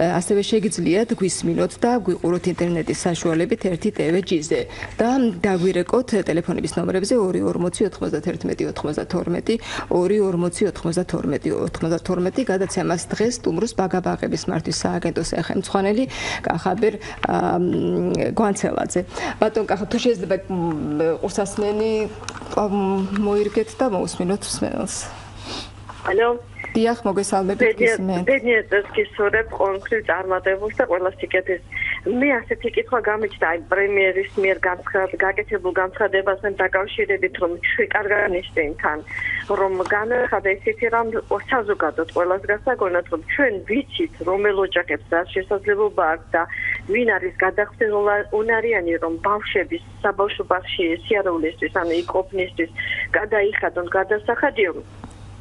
ასევე შეგიძლიათ გვისმინოთ და გვიყუროთ ინტერნეტის საშუალებით 1TV-ზე და დაგვირეკოთ ტელეფონების ნომრებზე 240 91 92 240 გადაცემას დღეს სტუმრობს ბაგა-ბაღების მართვის სააგენტოს ხელმძღვანელი კახაბერ გვანცელაძე. ბატონ კახა, თუ შეიძლება ყურსასმენი მოირგეთ და მოусმინოთ მსმენელს. ალო. დიახ, მოგესალმებით გისმენთ. ბედნიერებას გისურვებ ყოველთვის წარმატებულს და ყველას სიკეთეს. მე ასეთი კითხვა გამიჩნდა აი პრემიერის მიერ გაკეთებულ განცხადებასთან დაკავშირებით, რომ ჩვენ კარგად ნიშნებთან, რომ განახადა ესეთი რამ საზოგადოდ ყველას გასაგონად, რომ ჩვენ ვიცით რომელ ოჯახებს რა შესაძლებლობა აქვს და ვინ არის გადახდენილ რომ ბავშვების საბავშვო ბაღში სიარულისთვის, ანუ იყოფნისთვის გადაიხადონ გადასახადიო.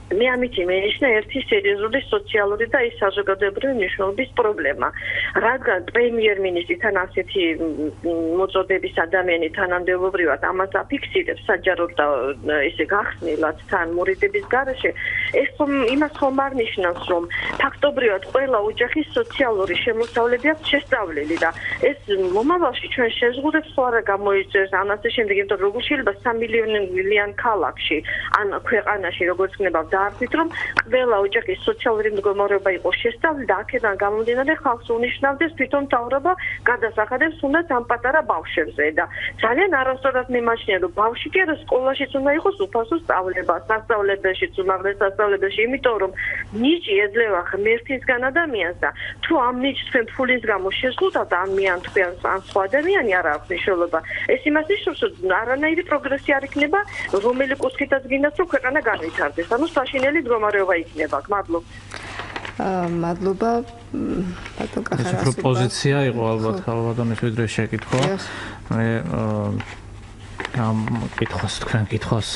მე ამით მენიშნა ერთი სერიოზული სოციალური და საზოგადოებრივი მნიშვნელობის პრობლემა. რადგან პრემიერ-მინისტრთან ასეთი მოწოდების ადამიანი თანამდებობრივად ამას აფიქსირებს საჯაროდ და ესე გახსნილად თან მორიდების გარეშე, ეს იმას ხომ არ ნიშნავს, რომ ფაქტობრივად ყველა ოჯახის სოციალური შემოსავლები აქვს შესწავლილი და ეს მომავალში ჩვენ შეზღუდვებს ხო არა გამოიწვევს ან ასე შემდეგ, იმიტომ რომ როგორ შეიძლება 3 მილიონიან ქალაქში ან ქვეყანაში როგორც ხდება დაარქვით, რომ ყველა ოჯახის სოციალური მდგომარეობა იყოს შესწავლილი და აქედან გამომდინარე ხალხს უნიშნავდეს თვითონ მთავრობა გადასახადებს თუნდაც ამ პატარა ბავშვებზე და ძალიან არასწორად მიმაჩნია, რომ ბავშვი კი არა სკოლაშიც უნდა იყოს უფასო სწავლება, სასწავლებელშიც უმაღლეს სასწავლებელში, იმიტომ რომ ნიჭი ეძლევა ღმერთისგან ადამიანს და თუ ამ ნიჭს თქვენ ფულის გამო შეზღუდავთ ან თქვენ ან სხვა ადამიანი არ აქვს მნიშვნელობა. ეს იმას ნიშნავს, რომ არანაირი პროგრესი არ იქნება, რომელი კუთხითაც გინდათ, რომ ქვეყანა განვითარდეს. ანუ საშინელი მდგომარეობა იქნება. მადლობა. ბატონ კახარას. ეს პროპოზიცია იყო ალბათ ხალბატონის ვიდრე შეკითხვა. მე თქვენ კითხვას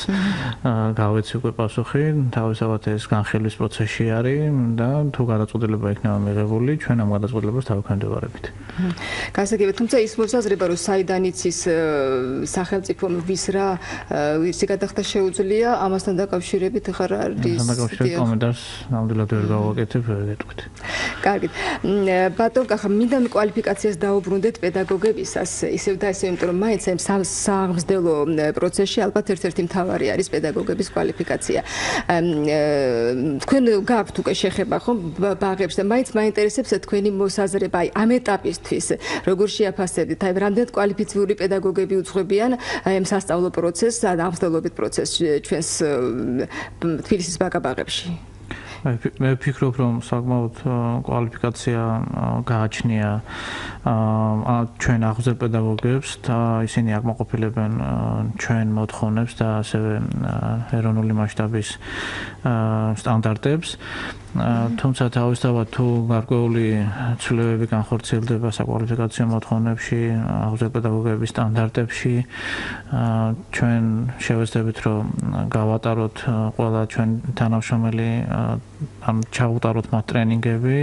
გავეცი უკვე პასუხი, თავისთავად ეს განხილვის პროცესში არის და თუ გადაწყვეტილება იქნება მიღებული, ჩვენ ამ გადაწყვეტილებას თავქვემდებარებით. გასაგებია, თუმცა ის მოსაზრება, რომ საიდან იცის სახელმწიფომ ვის რა ისი გადახდა შეუძლია, ამასთან დაკავშირებით ხარ არის. ამასთან დაკავშირებით კომენტარს ნამდვილად ვერ გავაკეთებ, ვერ გეტყვით. კარგით. ბატონ კახა, მინდა კვალიფიკაციას დაუბრუნდეთ პედაგოგებისას, ისევ და ისევ, იმიტომ რომ მაინც ამ სააღმსდელო პროცესში ალბათ ერთ-ერთი მთავარი არის პედაგოგების კვალიფიკაცია. თქვენ გაქვთ უკვე შეხება ხომ ბაღებს და მაინც მაინტერესებს თქვენი მოსაზრება აი ამ ეტაპისთვის, როგორ შეაფასებთ, აი რამდენად კვალიფიციური პედაგოგები უძღვებიან აი ამ სასწავლო პროცესს და აღმსდელობით პროცესს ჩვენს თბილისის ბაგა-ბაღებში. მე ვფიქრობ, რომ საკმაოდ კვალიფიკაცია გააჩნია ჩვენ აღზრდილ პედაგოგებს და ისინი აკმაყოფილებენ ჩვენ მოთხოვნებს და ასევე ეროვნული მასშტაბის სტანდარტებს. თუმცა თავისთავად თუ გარკვეული ცვლილებები განხორციელდება საკვალიფიკაციო მოთხოვნებში, აღზრდილ პედაგოგების სტანდარტებში, ჩვენ შევეცდებით, რომ გავატაროთ ყველა ჩვენ თანამშრომელი ჩავუტაროთ მათ ტრენინგები,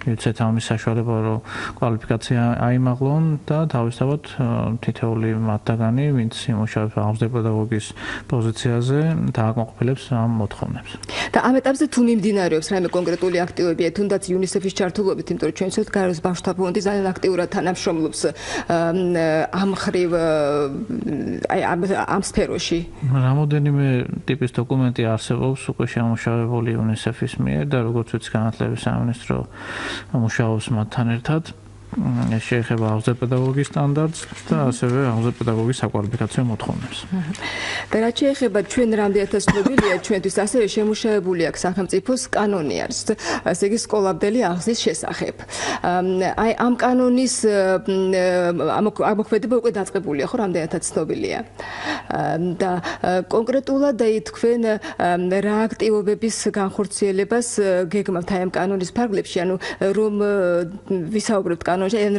მივცეთ ამის საშუალება, რომ კვალიფიკაცია აიმაღლონ და თავისთავად თითოეული მათგანი, ვინც იმუშავებს აღზრდილ პედაგოგის პოზიციაზე, დააკმაყოფილებს ამ მოთხოვნებს. და ამ ეტაპზე თუ მიმდინარეობს რაიმე კონკრეტული აქტივობებია, თუნდაც UNICEF-ის ჩართულობით, იმიტომ რომ ჩვენ ვიცით, გარეს ბავშვთა ფონდი ძალიან აქტიურად თანამშრომლობს ამ ხრივ აი ამ სფეროში. რამოდენიმე ტიპის დოკუმენტი არსებობს უკვე შემუშავებული UNICEF-ის მიერ და როგორც ვიცი, განათლების სამინისტრო მუშაობს მათთან ერთად. შეეხება აღზრდა პედაგოგის სტანდარტს და ასევე აღზრდა პედაგოგის საკვალიფიკაციო მოთხოვნებს. და რაც შეეხება ჩვენ რამდენადაც ცნობილია ჩვენთვის ასევე შემუშავებული აქვს სახელმწიფოს კანონი არის, ასე იგი სკოლამდელი აღზრდის შესახებ. აი ამ კანონის ამოქმედება უკვე დაწყებულია, ხო, რამდენადაც ცნობილია. და კონკრეტულად თქვენ რა აქტივობების განხორციელებას გეგმავთ აი ამ კანონის ფარგლებში, ანუ რომ ვისაუბრებთ კანონში, ან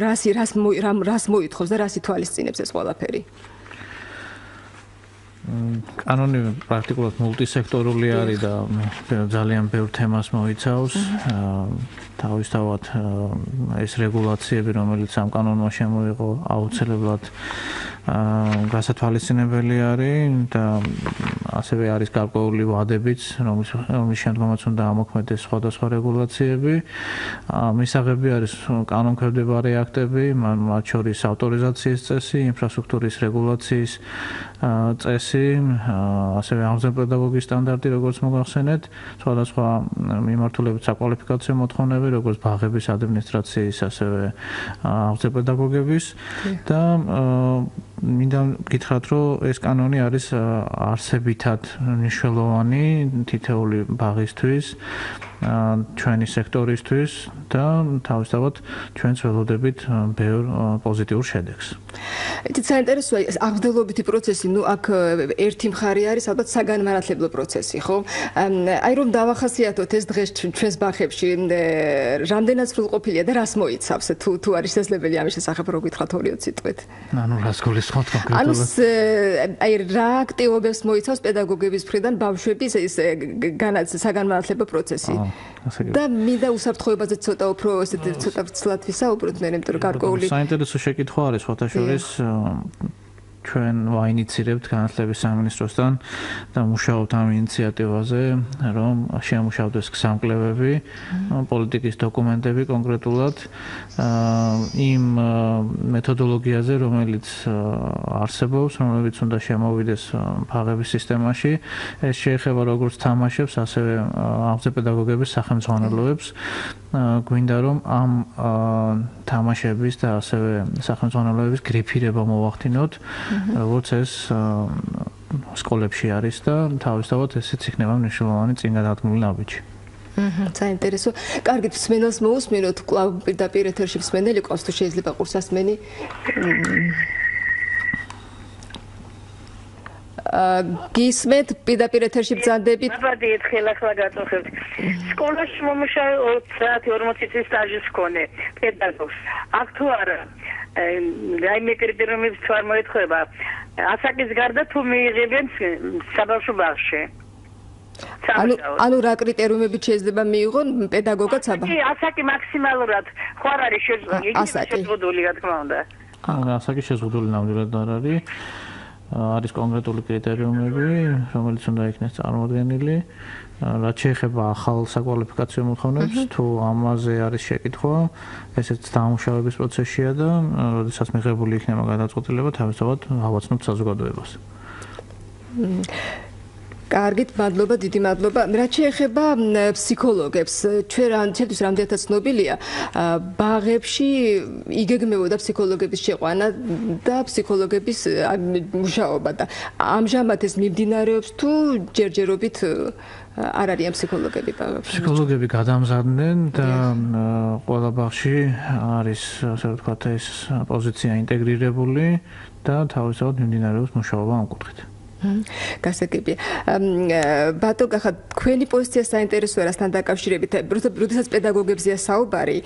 რას მოითხოვს და რას ითვალისწინებს ეს ყველაფერი? კანონი პრაქტიკულად მულტისექტორული არის და ძალიან ბევრ თემას მოიცავს. თავისთავად ეს რეგულაციები, რომელიც ამ კანონმა შემოიღო, აუცილებლად გასათვალისწინებელი არის და ასევე არის გარკვეული ვადებიც, რომლის შემდგომაც უნდა ამოქმედდეს სხვადასხვა რეგულაციები. მისაღები არის კანონქვემდებარე აქტები, მათ შორის ავტორიზაციის წესი, ინფრასტრუქტურის რეგულაციის წესი, ასევე აღზრდა პედაგოგის სტანდარტი, როგორც მოგახსენეთ, სხვადასხვა მიმართულებით საკვალიფიკაციო მოთხოვნები, როგორც ბაღების ადმინისტრაციის, ასევე აღზრდა პედაგოგების და მინდა გითხრათ, რომ ეს კანონი არის არსებითად მნიშვნელოვანი თითოეული ბაღისთვის, ჩვენი სექტორისთვის და თავისთავად ჩვენც ველოდებით ბევრ პოზიტიურ შედეგს. იცით, საინტერესოა აღზრდელობითი პროცესი, აქ ერთი მხარე არის ალბათ საგანმანათლებლო პროცესი, ხო? აი რომ დავახასიათოთ ეს დღეს ჩვენს ბაღებში რამდენად სრულყოფილია და რას მოიცავს, თუ არის შესაძლებელი ამის შესახებ რო გითხრათ 2-20 სიტყვით. ანუ რას გულისხმობთ კონკრეტულად? ანუ აი რა აქტივობებს მოიცავს პედაგოგების მხრიდან ბავშვების ეს საგანმანათლებლო პროცესი. და მინდა უსაფრთხოებაზე ცოტა უფრო ესეთი ცოტა ვრცლად ვისაუბროთ, იმიტომ რომ გარკვეული საინტერესო შეკითხვა არის სხვათა შორის ჩვენ ვაინიცირებთ განათლების სამინისტროსთან და მუშაობთ ამ ინიციატივაზე, რომ შემუშავდეს გზამკვლევები, პოლიტიკის დოკუმენტები კონკრეტულად იმ მეთოდოლოგიაზე, რომელიც არსებობს, რომელიც უნდა შემოვიდეს ბაღების სისტემაში. ეს შეეხება როგორც თამაშებს, ასევე აღზრდა პედაგოგების სახელმძღვანელოებს. გვინდა რომ ამ თამაშების და ასევე სახელმძღვანელოების გრიფირება მოვახდინოთ, როგორც ეს სკოლებში არის და თავისთავად ესეც იქნება მნიშვნელოვანი წინგადადგმული ნაბიჯი. საინტერესო. კარგით, მსმენელს მოусმინოთ, კვლავ პირდაპირ ეთერში მსმენელი ყავს, თუ შეიძლება ყურსასმენი. გისმენთ, პირდაპირ ეთერში ბრძანდებით. მადლობთ, ერთხელ ახლა გაწუხებთ. სკოლაში მომუშავე 20-40 წლის სტაჟის მქონე პედაგოგს. აქ თუ არა რაიმე კრიტერიუმებს თუ არ მოეთხოვება, ასაკის გარდა თუ მიიღებენ საბავშვო ბაღში. ანუ რა კრიტერიუმებით შეიძლება მიიღონ პედაგოგად საბავშვო? ასაკი მაქსიმალურად ხო არ არის შეზღუდული, რა თქმა უნდა. ასაკი შეზღუდული ნამდვილად არ არის. არის კონკრეტული კრიტერიუმები, რომელიც უნდა იქნეს წარმოდგენილი. რაც შეეხება ახალ საკვალიფიკაციო მოთხოვნებს, თუ ამაზე არის შეკითხვა, ესეც დამუშავების პროცესია და როდესაც მიღებული იქნება გადაწყვეტილება, თავისთავად ავაცნობთ საზოგადოებას. კარგით, მადლობა, დიდი მადლობა. რაც შეეხება ფსიქოლოგებს, ჩვენთვის რამდენადაც ცნობილია, ბაღებში იგეგმებოდა ფსიქოლოგების შეყვანა და ფსიქოლოგების მუშაობა და ამჟამად ეს მიმდინარეობს თუ ჯერჯერობით არ არიან ფსიქოლოგები ბაღებში? ფსიქოლოგები გადამზადდნენ და ყველა ბაღში არის, ასე ვთქვათ, ეს პოზიცია ინტეგრირებული და თავისთავად მიმდინარეობს მუშაობა ამ კუთხით. გასაგებია. ბატონო, გახა თქვენი პოზიცია საინტერესოა რასთან დაკავშირებით. როდესაც პედაგოგებზეა საუბარი,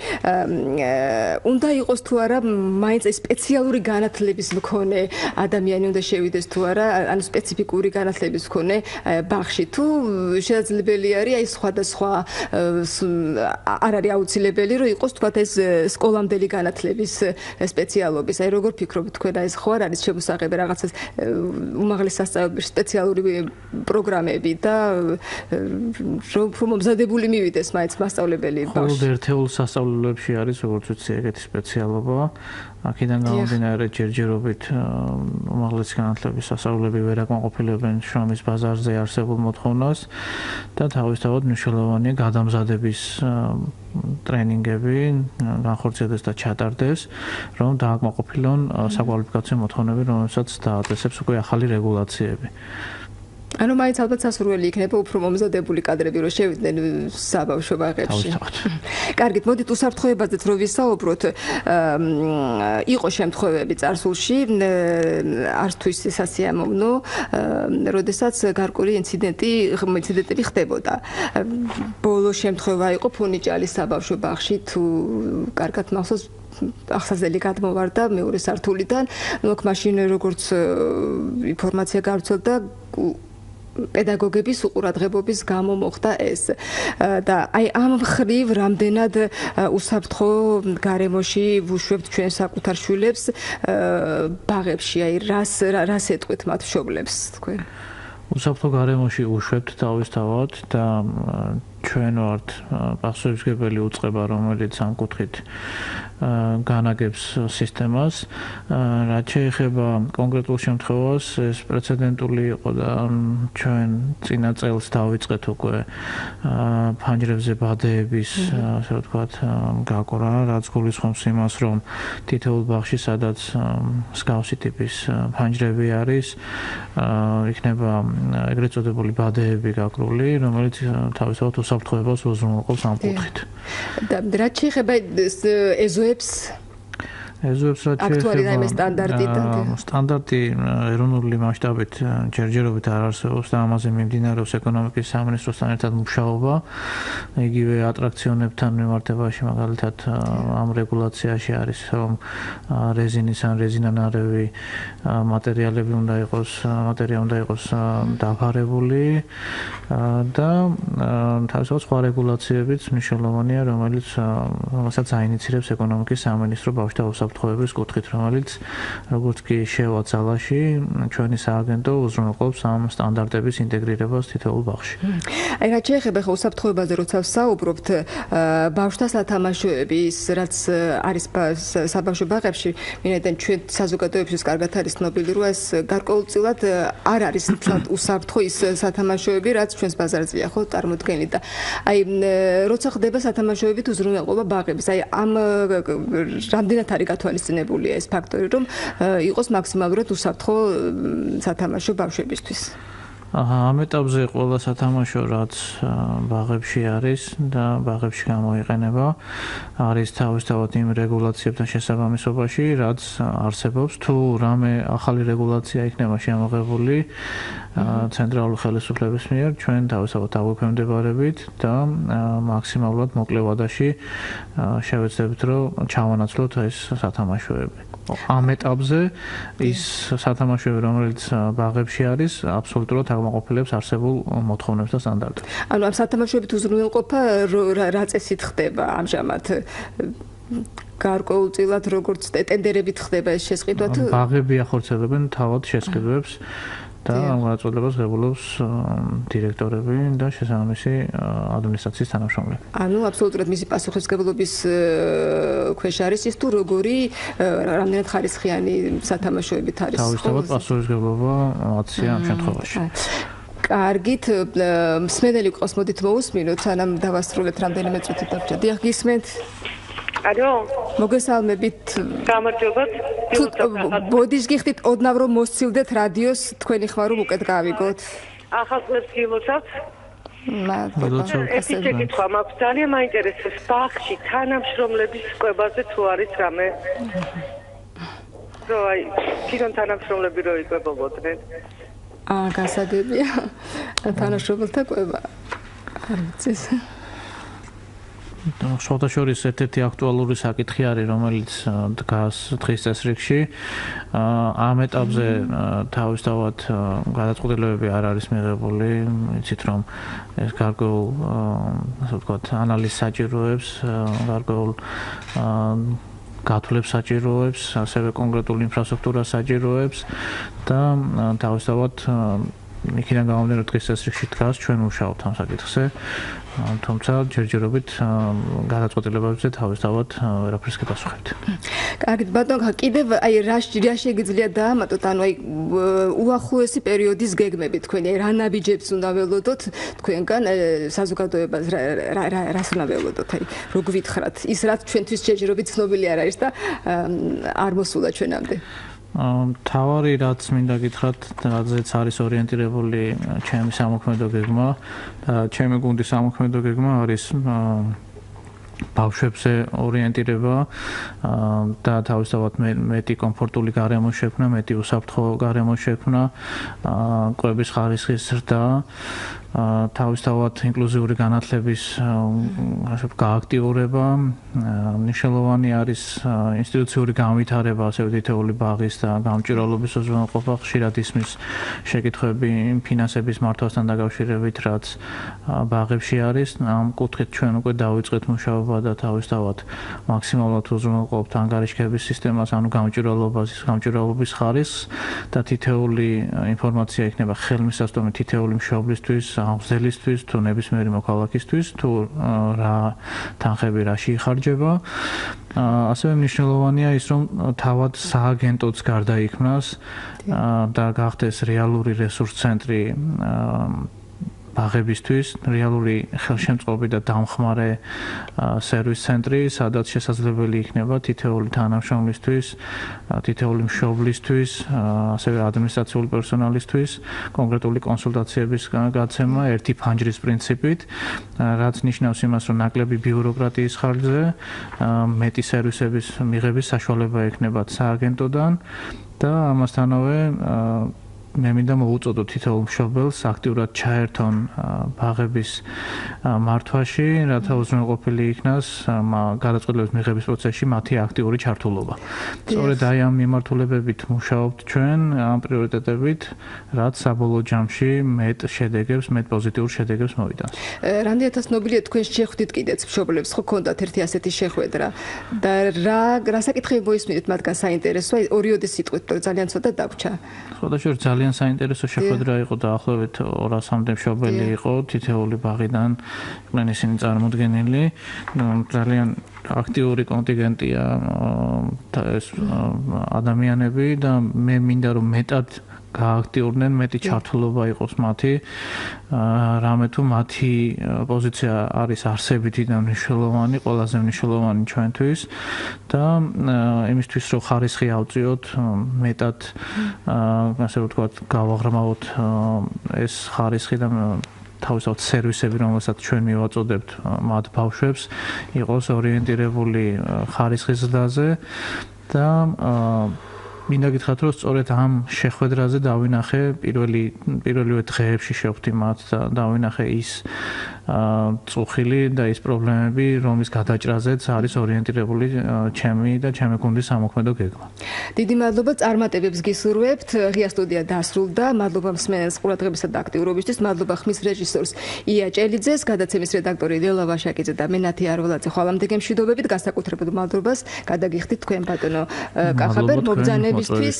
უნდა იყოს თუ არა მაინც სპეციალური განათლების მქონე ადამიანი უნდა შევიდეს თუ არა, ანუ სპეციფიკური განათლების მქონე ბაღში, თუ შესაძლებელი არის აი სხვადასხვა არ არის აუცილებელი რომ იყოს თქვა ეს სკოლამდელი განათლების სპეციალობის. აი როგორ ფიქრობთ თქვენ, ეს ხო არ არის შემოსაღები რაღაცას უმაღლეს სასწავლებლად სპეციალური პროგრამები და რომ მომზადებული მივიდეს მაინც მასწავლებელი ბავშვი. მხოლოდ ერთეულ სასწავლებლებში არის როგორც ვიცი ეგეთი სპეციალობა. აქედან გამომდინარე ჯერჯერობით უმაღლესი განათლების სასწავლებლები ვერ აკმაყოფილებენ შრომის ბაზარზე არსებულ მოთხოვნას და თავისთავად მნიშვნელოვანია გადამზადების ტრენინგები განხორციელდეს და ჩატარდეს, რომ დააკმაყოფილონ საკვალიფიკაციო მოთხოვნები, რომელსაც დააწესებს უკვე ახალი რეგულაციები. ანუ მაინც ალბათ სასურველი იქნება უფრო მომზადებული კადრები რომ შევიდნენ საბავშვო ბაღებში. კარგით, მოდით უსაფრთხოებაზეც რომ ვისაუბროთ. იყო შემთხვევები წარსულში, არც თუ ის სასიამოვნო, როდესაც გარკვეული ინციდენტები ხდებოდა. ბოლო შემთხვევა იყო ფუნიჭალის საბავშვო ბაღში, თუ კარგად მახსოვს ახსაზელი გადმოვარდა მეორე სართულიდან, ნუ აქ მაშინ როგორც ინფორმაცია გავრცელდა პედაგოგების უყურადღებობის გამო მოხდა ეს და აი ამ მხრივ რამდენად უსაფრთხო გარემოში ვუშვებთ ჩვენ საკუთარ შვილებს ბაღებში, აი რას ეტყვით მათ მშობლებს თქვენ? უსაფრთხო გარემოში უშვებთ თავისთავად და ჩვენ ვართ პასუხისმგებელი უწყება, რომელიც ამ კუთხით განაგებს სისტემას. რაც შეეხება კონკრეტულ შემთხვევას, ეს პრეცედენტული იყო და ჩვენ წინა წელს დავიწყეთ უკვე ფანჯრებზე ბადეების, ასე ვთქვათ, გაკვრა, რაც გულისხმობს იმას, რომ თითოეულ ბაღში, სადაც მსგავსი ტიპის ფანჯრები არის, იქნება ეგრეთ წოდებული ბადეები გაკრული, რომელიც თავისთავად უსაფრთხოებას უზრუნველყოფს ამ კუთხით. და რაც შეეხება ეზოებს ეზოებს რაც შეეხება სტანდარტი ეროვნული მასშტაბით ჯერჯერობით არ არსებობს და ამაზე მიმდინარეობს ეკონომიკის სამინისტროსთან ერთად მუშაობა. იგივე ატრაქციონებთან მიმართებაში მაგალითად ამ რეგულაციაში არის, რომ რეზინის ან რეზინანარევი მატერიალები უნდა იყოს დაფარებული და თავისთავად სხვა რეგულაციებიც მნიშვნელოვანია, რომელსაც აინიცირებს ეკონომიკის სამინისტრო ბავშვთა უსაფრთხოების კუთხით, რომელიც როგორც კი შევა ძალაში, ჩვენი სააგენტო უზრუნველყოფს ამ სტანდარტების ინტეგრირებას თითოეულ ბაღში. აი რაც შეეხება ხო უსაფრთხოებაზე, როცა ვსაუბრობთ, ბავშვთა სათამაშოები, რაც არის საბავშვო ბაღებში, მინდენ ჩვენ საზოგადოებისთვის კარგად არის ცნობილი, რომ ეს გარკვეულწილად არ არის უსაფრთხო ის სათამაშოები, რაც ჩვენს ბაზარზეა ხო წარმოდგენილი და აი როცა ხდება სათამაშოებით უზრუნველყოფა ბაღების, აი ამ რამდენად არის გათვალისწინებულია ეს ფაქტორი, რომ იყოს მაქსიმალურად უსაფრთხო სათამაშო ბავშვებისთვის. ამ ეტაპზე ყველა სათამაშო რაც ბაღებში არის და ბაღებში გამოიყენება, არის თავისთავად იმ რეგულაციებთან შესაბამისობაში, რაც არსებობს. თუ რამე ახალი რეგულაცია იქნება შემოღებული ცენტრალური ხელისუფლების მიერ, ჩვენ თავისთავად დაგვექვემდებარებით და მაქსიმალურად მოკლე ვადაში შევეცდებით, რომ ჩავანაცვლოთ ეს სათამაშოები. ამ ეტაპზე ის სათამაშოები, რომელიც ბაღებში არის, აბსოლუტურად აკმაყოფილებს არსებულ მოთხოვნებს და სტანდარტებს. ანუ ამ სათამაშოებით უზრუნველყოფა რა წესით ხდება ამჟამად? გარკვეულწილად როგორც ტენდერებით ხდება ეს შესყიდვა თუ ბაღები ახორციელებენ თავად შესყიდვებს და ამ განაწილებას ღებულობს დირექტორები და შესაბამისი ადმინისტრაციის თანამშრომლები. ანუ აბსოლუტურად მისი პასუხისმგებლობის ქვეშ არის ის თუ როგორი რამდენად ხარისხიანი სათამაშოებით არის. თავისთავად პასუხისმგებლობა აცია ამ შემთხვევაში. კარგით, მსმენელი ყავს, მოდით მოусმინოთ, სანამ დავასრულებთ რამდენიმე წუთი დაგჭირდა. დიახ, გისმენთ? ალო, მოგესალმებით. გამარჯობათ. ბოდიშ გიხდით ოდნავ რომ მოსცილდეთ რადიოს, თქვენი ხმა რომ უკეთ გავიგოთ. ახალწლებს გილოცავთ? მადლობა. ეს კითხვა მაქვს, ძალიან მაინტერესებს ბაღში თანამშრომლების კვებაზე თუ არის რამე? რო აი, თვითონ თანამშრომლები რო იკვებობოდნენ. გასაგებია. თანამშრომელთა კვება. არ ვიცი. შოთაშორის ერთ-ერთი აქტუალური საკითხი არის, რომელიც დგას დღის წესრიგში. ამ ეტაპზე თავისთავად გადაწყვეტილებები არ არის მიღებული, იცით რომ ეს გარკვეულ, ასე ვთქვათ, ანალიზს საჭიროებს, გარკვეულ გათვლებს საჭიროებს, ასევე კონკრეტული ინფრასტრუქტურას საჭიროებს და თავისთავად იქიდან გამომდინარე დღის წესრიგში დგას ჩვენ ვუშაობთ ამ საკითხზე, თუმცა ჯერჯერობით გადაწყვეტილებებზე თავისთავად ვერაფერს გეპასუხებთ. კარგით, ბატონო, კიდევ აი რა შეგიძლია დაამატოთ, ანუ აი უახლოესი პერიოდის გეგმები თქვენი, რა ნაბიჯებს უნდა ველოდოთ თქვენგან საზოგადოებას რას უნდა ველოდოთ, აი რო გვითხრათ, ის რაც ჩვენთვის ჯერჯერობით ცნობილი არ არის და არ მოსულა ჩვენამდე. თავარი რაც მინდა გითხრათ, რაზეც არის ორიენტირებული ჩემი სამოქმედო გეგმა და ჩემი გუნდის სამოქმედო გეგმა არის ბავშვებზე ორიენტირება და თავისთავად მეტი კომფორტული გარემო შექმნა, მეტი უსაფრთხო გარემო შექმნა, კვების ხარისხის ზრდა, თავისთავად ინკლუზიური განათლების გააქტიურება, მნიშვნელოვანი არის ინსტიტუციური განვითარება, ასევე თითოეული ბაღის და გამჭვირვალობის უზრუნველყოფა, ხშირად ისმის შეკითხვები ფინანსების მართვასთან დაკავშირებით, რაც ბაღებში არის. ამ კუთხით ჩვენ უკვე დავიწყეთ მუშაობა და თავისთავად მაქსიმალურად უზრუნველყოფთ ანგარიშგების სისტემას, ანუ გამჭვირვალობის ხარისხს და თითოეული ინფორმაცია იქნება ხელმისაწვდომი თითოეული მშობლისთვის, აღზრდელისთვის, თუ ნებისმიერი მოქალაქისთვის, თუ რა თანხები რაში იხარჯება. ასევე მნიშვნელოვანია ის, რომ თავად სააგენტოც გარდაიქმნას და გახდეს რეალური რესურს ცენტრი ბაღებისთვის, რეალური ხელშემწყობი და დამხმარე სერვის ცენტრი, სადაც შესაძლებელი იქნება თითოეული თანამშრომლისთვის, თითოეული მშობლისთვის, ასევე ადმინისტრაციული პერსონალისთვის კონკრეტული კონსულტაციების გაცემა ერთი ფანჯრის პრინციპით, რაც ნიშნავს იმას, რომ ნაკლები ბიუროკრატიის ხარჯზე მეტი სერვისების მიღების საშუალება ექნებათ სააგენტოდან და ამასთანავე მე მინდა მოვუწოდო თითოეულ მშობელს აქტიურად ჩაერთონ ბაღების მართვაში, რათა უზრუნველყოფილი იქნას გადაწყვეტილების მიღების პროცესში მათი აქტიური ჩართულობა. სწორედ აი ამ მიმართულებებით მუშაობთ ჩვენ, ამ პრიორიტეტებით, რაც საბოლოო ჯამში მეტ პოზიტიურ შედეგებს მოვიტანს. რამდენადაც ცნობილია თქვენ შეხვდით კიდეც მშობლებს, ხო ქონდათ ერთი ასეთი შეხვედრა და რა საკითხები მოისმინეთ მათგან საინტერესო, აი ორიოდე სიტყვით, რომ ძალიან ცოტა დაგვრჩა. ხოდაშორ ძალიან საინტერესო შეხვედრა იყო და ახლავეთ 200-მდე მშობელი იყო თითოეული ბაღიდან, იყვნენ ისინი წარმოდგენილი, ძალიან აქტიური კონტინგენტია ეს ადამიანები და მე მინდა რომ მეტად გააქტიურდნენ, მეტი ჩართულობა იყოს მათი, რამე თუ მათი პოზიცია არის არსებითი და მნიშვნელოვანი, ყველაზე მნიშვნელოვანი ჩვენთვის და იმისთვის რომ ხარისხი ავწიოთ, მეტად ასე ვთქვათ, გავაღრმავოთ ეს ხარისხი და თავისთავად სერვისები, რომელსაც ჩვენ მივაწოდებთ მათ ბავშვებს, იყოს ორიენტირებული ხარისხის ზრდაზე და მინდა გითხრათ, რომ სწორედ ამ შეხვედრაზე დავინახე პირველივე დღეებში შევხვდი მათ და დავინახე ის წუხილი და ის პრობლემები, რომლის გადაჭრაზეც არის ორიენტირებული ჩემი და ჩემი გუნდის სამოქმედო გეგმა. დიდი მადლობა წარმატებებს გისურვებთ. ღია სტუდია დასრულდა. მადლობა მსმენელს ყურადღებისა და აქტიურობისთვის. მადლობა ხმის რეჟისორს ია ჭელიძეს, გადაცემის რედაქტორი ლელა ვაშაკიძე და მე ნათია არველაძე. ხვალამდე გემშვიდობებით, განსაკუთრებულ მადლობას გადაგიხდით თქვენ ბატონო კახაბერ მობრძანებისთვის.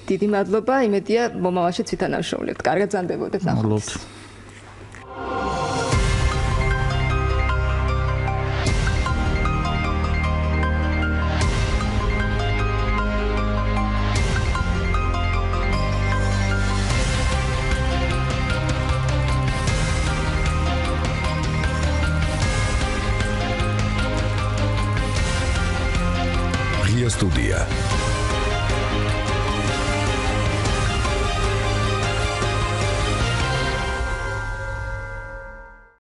დიდი მადლობა. იმედია მომავალშიც ვითანამშრომლებთ. კარგად ზანდებოდეთ ნახვამდის. სტუდია